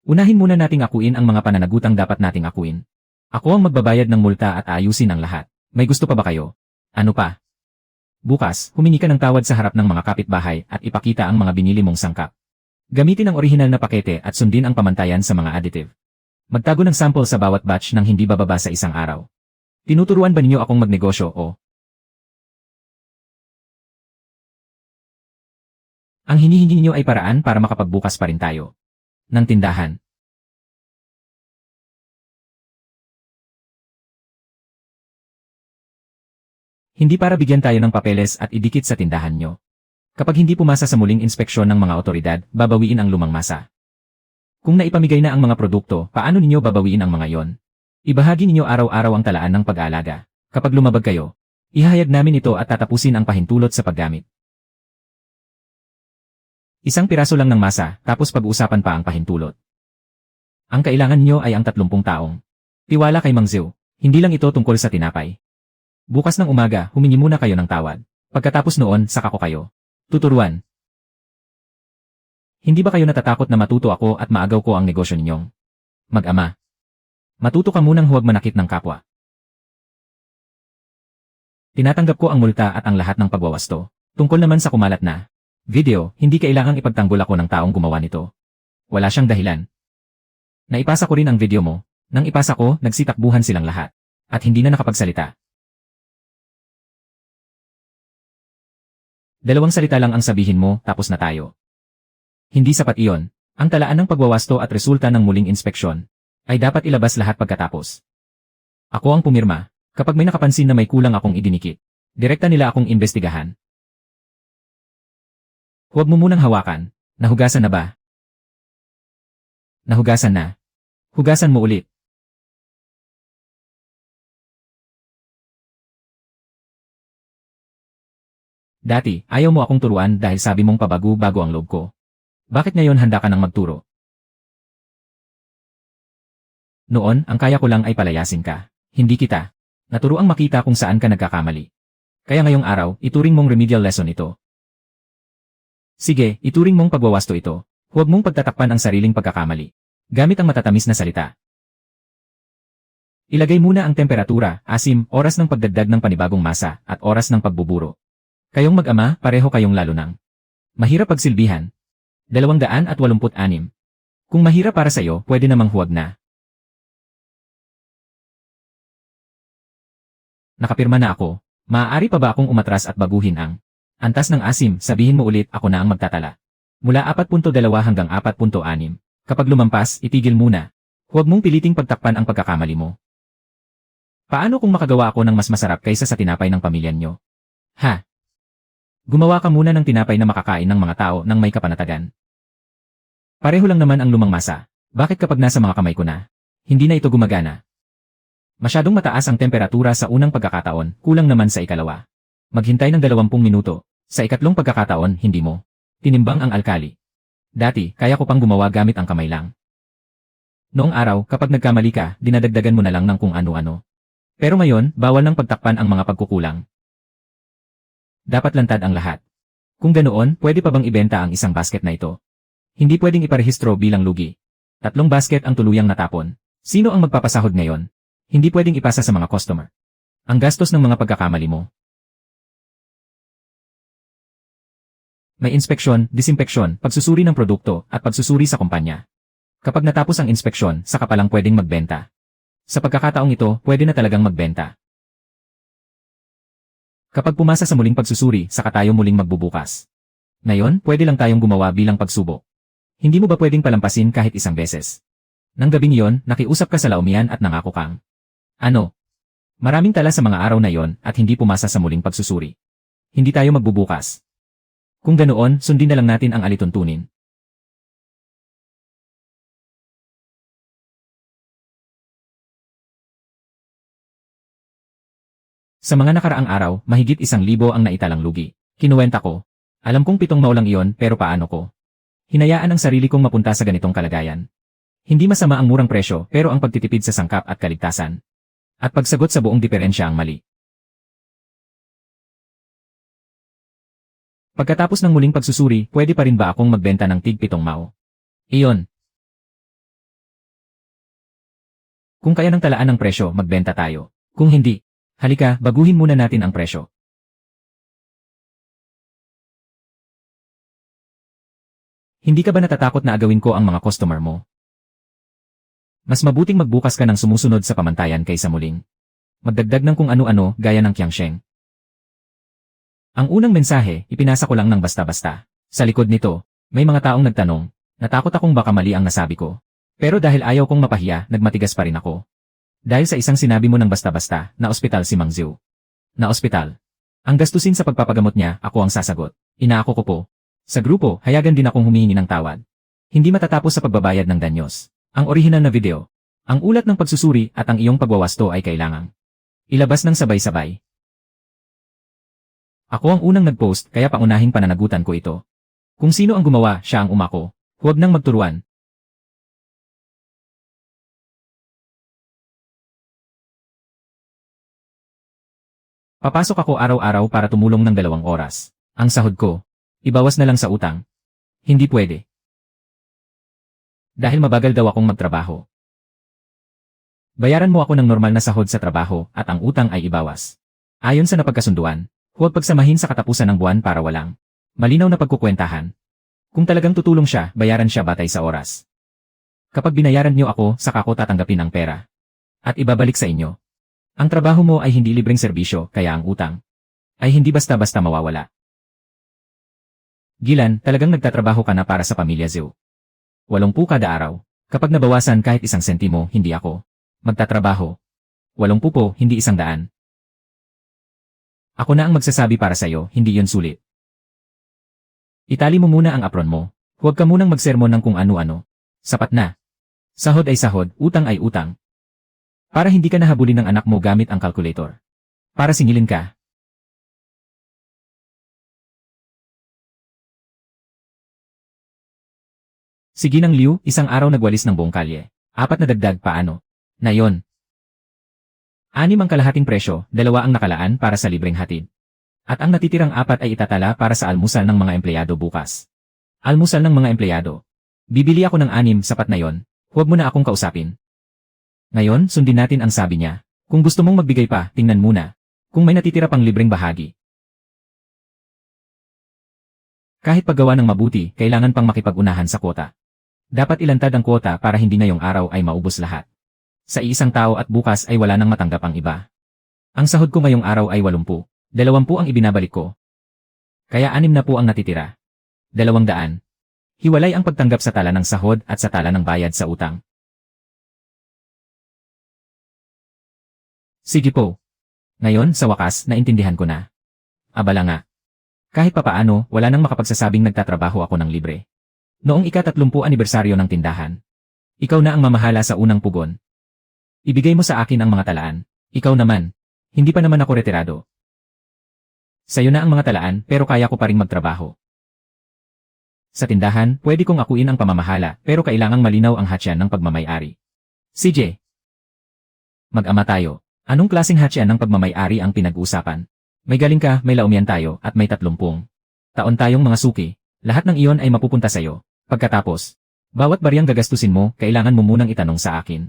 Unahin muna nating akuin ang mga pananagutang dapat nating akuin. Ako ang magbabayad ng multa at ayusin ang lahat. May gusto pa ba kayo? Ano pa? Bukas, humingi ka ng tawad sa harap ng mga kapitbahay at ipakita ang mga binili mong sangkap. Gamitin ang orihinal na pakete at sundin ang pamantayan sa mga additive. Magtago ng sample sa bawat batch nang hindi bababa sa 1 araw. Tinuturuan ba ninyo akong magnegosyo o? Ang hinihingi ninyo ay paraan para makapagbukas pa rin tayo ng tindahan. Hindi para bigyan tayo ng papeles at idikit sa tindahan nyo. Kapag hindi pumasa sa muling inspeksyon ng mga otoridad, babawiin ang lumang masa. Kung naipamigay na ang mga produkto, paano ninyo babawiin ang mga yon? Ibahagi ninyo araw-araw ang talaan ng pag-aalaga. Kapag lumabag kayo, ihahayag namin ito at tatapusin ang pahintulot sa paggamit. 1 piraso lang ng masa, tapos pag-uusapan pa ang pahintulot. Ang kailangan nyo ay ang 30 taong. Tiwala kay Mang Zeu, hindi lang ito tungkol sa tinapay. Bukas ng umaga, humingi muna kayo ng tawad. Pagkatapos noon, saka ko kayo tuturuan. Hindi ba kayo natatakot na matuto ako at maagaw ko ang negosyo ninyong mag-ama? Matuto ka munang huwag manakit ng kapwa. Tinatanggap ko ang multa at ang lahat ng pagwawasto. Tungkol naman sa kumalat na video, hindi kailangang ipagtanggol ako ng taong gumawa nito. Wala siyang dahilan. Naipasa ko rin ang video mo. Nang ipasa ko, nagsitakbuhan silang lahat. At hindi na nakapagsalita. Dalawang salita lang ang sabihin mo, tapos na tayo. Hindi sapat iyon. Ang talaan ng pagwawasto at resulta ng muling inspeksyon ay dapat ilabas lahat pagkatapos. Ako ang pumirma. Kapag may nakapansin na may kulang akong idinikit, direkta nila akong imbestigahan. Huwag mo munang hawakan. Nahugasan na ba? Nahugasan na. Hugasan mo ulit. Dati, ayaw mo akong turuan dahil sabi mong pabago-bago ang loob ko. Bakit ngayon handa ka nang magturo? Noon, ang kaya ko lang ay palayasin ka. Hindi kita. Naturuang makita kung saan ka nagkakamali. Kaya ngayong araw, ituring mong remedial lesson ito. Sige, ituring mong pagwawasto ito. Huwag mong pagtatakpan ang sariling pagkakamali. Gamit ang matatamis na salita. Ilagay muna ang temperatura, asim, oras ng pagdagdag ng panibagong masa, at oras ng pagbuburo. Kayong mag-ama, pareho kayong lalo nang mahirap pagsilbihan. 286. Kung mahirap para sa'yo, pwede namang huwag na. Nakapirma na ako. Maaari pa ba akong umatras at baguhin ang antas ng asim? Sabihin mo ulit, ako na ang magtatala. Mula 4.2 hanggang 4.6. Kapag lumampas, itigil muna. Huwag mong piliting pagtakpan ang pagkakamali mo. Paano kung makagawa ako ng mas masarap kaysa sa tinapay ng pamilya nyo? Ha? Gumawa ka muna ng tinapay na makakain ng mga tao nang may kapanatagan. Pareho lang naman ang lumang masa. Bakit kapag nasa mga kamay ko na, hindi na ito gumagana? Masyadong mataas ang temperatura sa unang pagkakataon, kulang naman sa ikalawa. Maghintay ng 20 minuto. Sa ikatlong pagkakataon, hindi mo tinimbang ang alkali. Dati, kaya ko pang gumawa gamit ang kamay lang. Noong araw, kapag nagkamali ka, dinadagdagan mo na lang ng kung ano-ano. Pero ngayon, bawal nang pagtakpan ang mga pagkukulang. Dapat lantad ang lahat. Kung ganoon, pwede pa bang ibenta ang isang basket na ito? Hindi pwedeng iparehistro bilang lugi. 3 basket ang tuluyang natapon. Sino ang magpapasahod ngayon? Hindi pwedeng ipasa sa mga customer ang gastos ng mga pagkakamali mo. May inspeksyon, disinpeksyon, pagsusuri ng produkto, at pagsusuri sa kumpanya. Kapag natapos ang inspeksyon, saka pa lang pwedeng magbenta. Sa pagkakataong ito, pwede na talagang magbenta. Kapag pumasa sa muling pagsusuri, saka tayo muling magbubukas. Ngayon, pwede lang tayong gumawa bilang pagsubok. Hindi mo ba pwedeng palampasin kahit isang beses? Nang gabing iyon, nakiusap ka sa laumian at nangako kang ano? Maraming tala sa mga araw na yon at hindi pumasa sa muling pagsusuri. Hindi tayo magbubukas. Kung ganoon, sundin na lang natin ang alituntunin. Sa mga nakaraang araw, mahigit 1,000 ang naitalang lugi. Kinuwenta ko. Alam kong 7 maulang iyon, pero paano ko? Hinayaan ang sarili kong mapunta sa ganitong kalagayan. Hindi masama ang murang presyo, pero ang pagtitipid sa sangkap at kaligtasan. At pagsagot sa buong diferensya ang mali. Pagkatapos ng muling pagsusuri, pwede pa rin ba akong magbenta ng tig 7 mao? Iyon. Kung kaya ng talaan ng presyo, magbenta tayo. Kung hindi, halika, baguhin muna natin ang presyo. Hindi ka ba natatakot na agawin ko ang mga customer mo? Mas mabuting magbukas ka ng sumusunod sa pamantayan kaysa muling magdagdag ng kung ano-ano gaya ng Qiangsheng. Ang unang mensahe, ipinasa ko lang ng basta-basta. Sa likod nito, may mga taong nagtanong, natakot akong baka mali ang nasabi ko. Pero dahil ayaw kong mapahiya, nagmatigas pa rin ako. Dahil sa isang sinabi mo ng basta-basta, na ospital si Mang Ziu. Na ospital. Ang gastusin sa pagpapagamot niya, ako ang sasagot. Inaako ko po. Sa grupo, hayagan din akong humihingi ng tawad. Hindi matatapos sa pagbabayad ng danyos. Ang orihinal na video, ang ulat ng pagsusuri at ang iyong pagwawasto ay kailangang ilabas ng sabay-sabay. Ako ang unang nag-post kaya paunahing pananagutan ko ito. Kung sino ang gumawa, siya ang umako. Huwag nang magturuan. Papasok ako araw-araw para tumulong ng 2 oras. Ang sahod ko, ibawas na lang sa utang. Hindi pwede. Dahil mabagal daw akong magtrabaho. Bayaran mo ako ng normal na sahod sa trabaho at ang utang ay ibawas. Ayon sa napagkasunduan, huwag pagsamahin sa katapusan ng buwan para walang malinaw na pagkukwentahan. Kung talagang tutulong siya, bayaran siya batay sa oras. Kapag binayaran niyo ako, saka ko tatanggapin ang pera. At ibabalik sa inyo. Ang trabaho mo ay hindi libreng serbisyo, kaya ang utang ay hindi basta-basta mawawala. Gilan, talagang nagtatrabaho ka na para sa pamilya Zhou. 80 kada araw. Kapag nabawasan kahit 1 sentimo, hindi ako magtatrabaho. 80 po, hindi 100. Ako na ang magsasabi para sa'yo, hindi yon sulit. Itali mo muna ang apron mo. Huwag ka munang magsermon ng kung ano-ano. Sapat na. Sahod ay sahod, utang ay utang. Para hindi ka nahabulin ng anak mo gamit ang calculator. Para singilin ka. Sige ng Liu, isang araw nagwalis ng buong kalye. 4 na dagdag paano? Na yon. 6 ang kalahating presyo, 2 ang nakalaan para sa libreng hatid. At ang natitirang 4 ay itatala para sa almusal ng mga empleyado bukas. Almusal ng mga empleyado. Bibili ako ng 6, sapat na yon. Huwag mo na akong kausapin. Ngayon, sundin natin ang sabi niya. Kung gusto mong magbigay pa, tingnan muna. Kung may natitira pang libreng bahagi. Kahit paggawa ng mabuti, kailangan pang makipag-unahan sa kwota. Dapat ilantad ang kwota para hindi ngayong araw ay maubos lahat. Sa isang tao at bukas ay wala nang matanggap ang iba. Ang sahod ko ngayong araw ay 80. 20 ang ibinabalik ko. Kaya 6 na po ang natitira. 200. Hiwalay ang pagtanggap sa tala ng sahod at sa tala ng bayad sa utang. Sige po. Ngayon, sa wakas, naintindihan ko na. Abala nga. Kahit papaano, wala nang makapagsasabing nagtatrabaho ako ng libre. Noong ika-30 anibersaryo ng tindahan. Ikaw na ang mamahala sa unang pugon. Ibigay mo sa akin ang mga talaan. Ikaw naman. Hindi pa naman ako retirado. Sa'yo na ang mga talaan pero kaya ko pa ring magtrabaho. Sa tindahan, pwede kong akuin ang pamamahala pero kailangang malinaw ang hatsyan ng pagmamay-ari. CJ. Mag-ama tayo. Anong klaseng hatsyan ng pagmamay-ari ang pinag-uusapan? May galing ka, may laumian tayo at may 30 taon tayong mga suki. Lahat ng iyon ay mapupunta sa'yo. Pagkatapos, bawat bariyang gagastusin mo, kailangan mo munang itanong sa akin.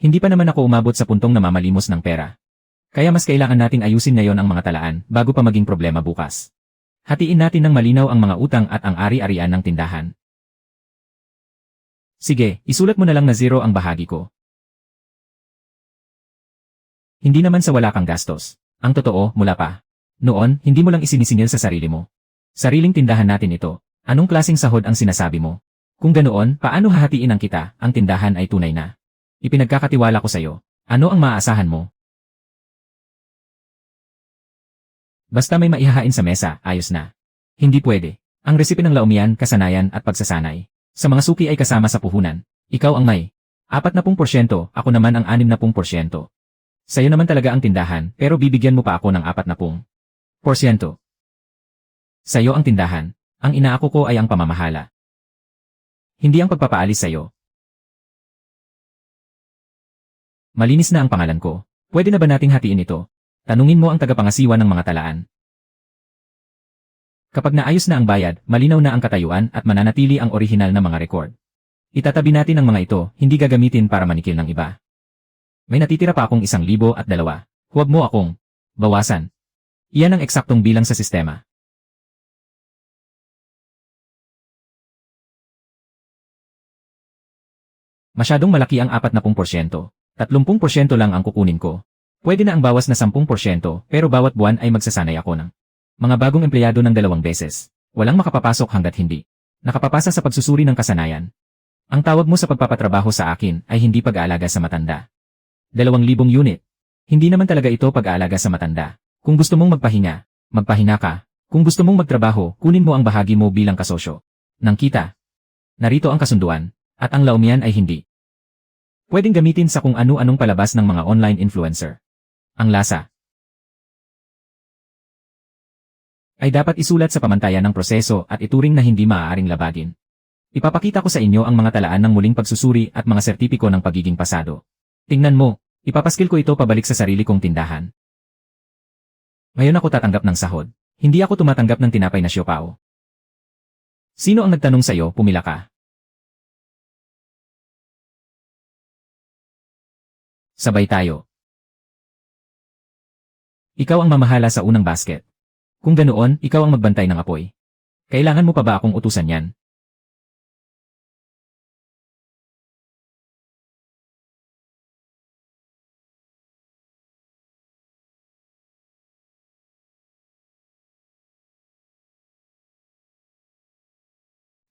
Hindi pa naman ako umabot sa puntong namamalimos ng pera. Kaya mas kailangan nating ayusin ngayon ang mga talaan bago pa maging problema bukas. Hatiin natin ng malinaw ang mga utang at ang ari-arian ng tindahan. Sige, isulat mo na lang na 0 ang bahagi ko. Hindi naman sa wala kang gastos. Ang totoo, mula pa. Noon, hindi mo lang isinisingil sa sarili mo. Sariling tindahan natin ito. Anong klaseng sahod ang sinasabi mo? Kung ganoon, paano hahatiin ang kita? Ang tindahan ay tunay na. Ipinagkakatiwala ko sa'yo. Ano ang maaasahan mo? Basta may maihahain sa mesa, ayos na. Hindi pwede. Ang resipe ng laumian, kasanayan at pagsasanay. Sa mga suki ay kasama sa puhunan. Ikaw ang may 40%, ako naman ang 60%. Sa'yo naman talaga ang tindahan, pero bibigyan mo pa ako ng 40%. Sa'yo ang tindahan. Ang inaako ko ay ang pamamahala. Hindi ang pagpapaalis sa'yo. Malinis na ang pangalan ko. Pwede na ba nating hatiin ito? Tanungin mo ang tagapangasiwa ng mga talaan. Kapag naayos na ang bayad, malinaw na ang katayuan at mananatili ang orihinal na mga record. Itatabi natin ang mga ito, hindi gagamitin para manikil ng iba. May natitira pa akong 1,002. Huwag mo akong bawasan. Iyan ang eksaktong bilang sa sistema. Masyadong malaki ang 40%. 30% lang ang kukunin ko. Pwede na ang bawas na 10%, pero bawat buwan ay magsasanay ako ng mga bagong empleyado ng 2 beses. Walang makapapasok hanggat hindi nakapapasa sa pagsusuri ng kasanayan. Ang tawag mo sa pagpapatrabaho sa akin ay hindi pag-aalaga sa matanda. 2,000 unit. Hindi naman talaga ito pag-aalaga sa matanda. Kung gusto mong magpahinga, magpahinga ka. Kung gusto mong magtrabaho, kunin mo ang bahagi mo bilang kasosyo ng kita. Narito ang kasunduan. At ang laumian ay hindi pwedeng gamitin sa kung ano-anong palabas ng mga online influencer. Ang lasa ay dapat isulat sa pamantayan ng proseso at ituring na hindi maaaring labagin. Ipapakita ko sa inyo ang mga talaan ng muling pagsusuri at mga sertipiko ng pagiging pasado. Tingnan mo, ipapaskil ko ito pabalik sa sarili kong tindahan. Ngayon ako tatanggap ng sahod. Hindi ako tumatanggap ng tinapay na siopao. Sino ang nagtanong sa'yo, pumila ka? Sabay tayo. Ikaw ang mamahala sa unang basket. Kung ganoon, ikaw ang magbantay ng apoy. Kailangan mo pa ba akong utusan yan?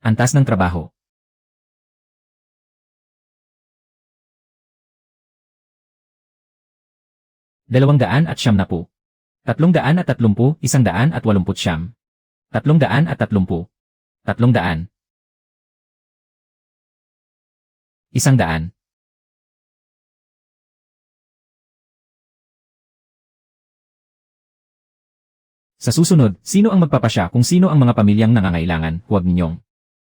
Antas ng trabaho. 270. 330, 180. 330. 300. 100. Sa susunod, sino ang magpapasya kung sino ang mga pamilyang nangangailangan, huwag ninyong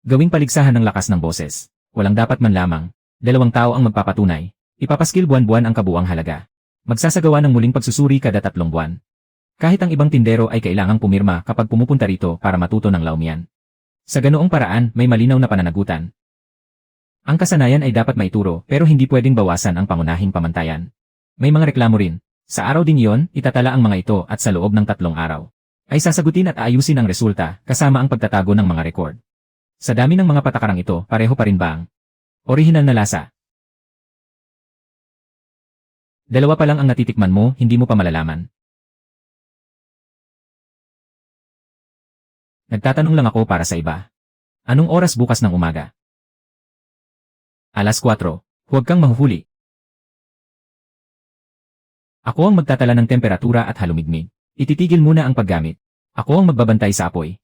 gawing paligsahan ng lakas ng boses. Walang dapat man lamang. 2 tao ang magpapatunay. Ipapaskil buwan-buwan ang kabuang halaga. Magsasagawa ng muling pagsusuri kada 3 buwan. Kahit ang ibang tindero ay kailangang pumirma kapag pumupunta rito para matuto ng laumian. Sa ganoong paraan, may malinaw na pananagutan. Ang kasanayan ay dapat maituro pero hindi pwedeng bawasan ang pangunahing pamantayan. May mga reklamo rin. Sa araw ding iyon, itatala ang mga ito at sa loob ng 3 araw ay sasagutin at aayusin ang resulta kasama ang pagtatago ng mga record. Sa dami ng mga patakarang ito, pareho pa rin ba ang orihinal na lasa? 2 pa lang ang natitikman mo, hindi mo pa malalaman. Nagtatanong lang ako para sa iba. Anong oras bukas ng umaga? 4:00. Huwag kang mahuhuli. Ako ang magtatala ng temperatura at halumigmig. Ititigil muna ang paggamit. Ako ang magbabantay sa apoy.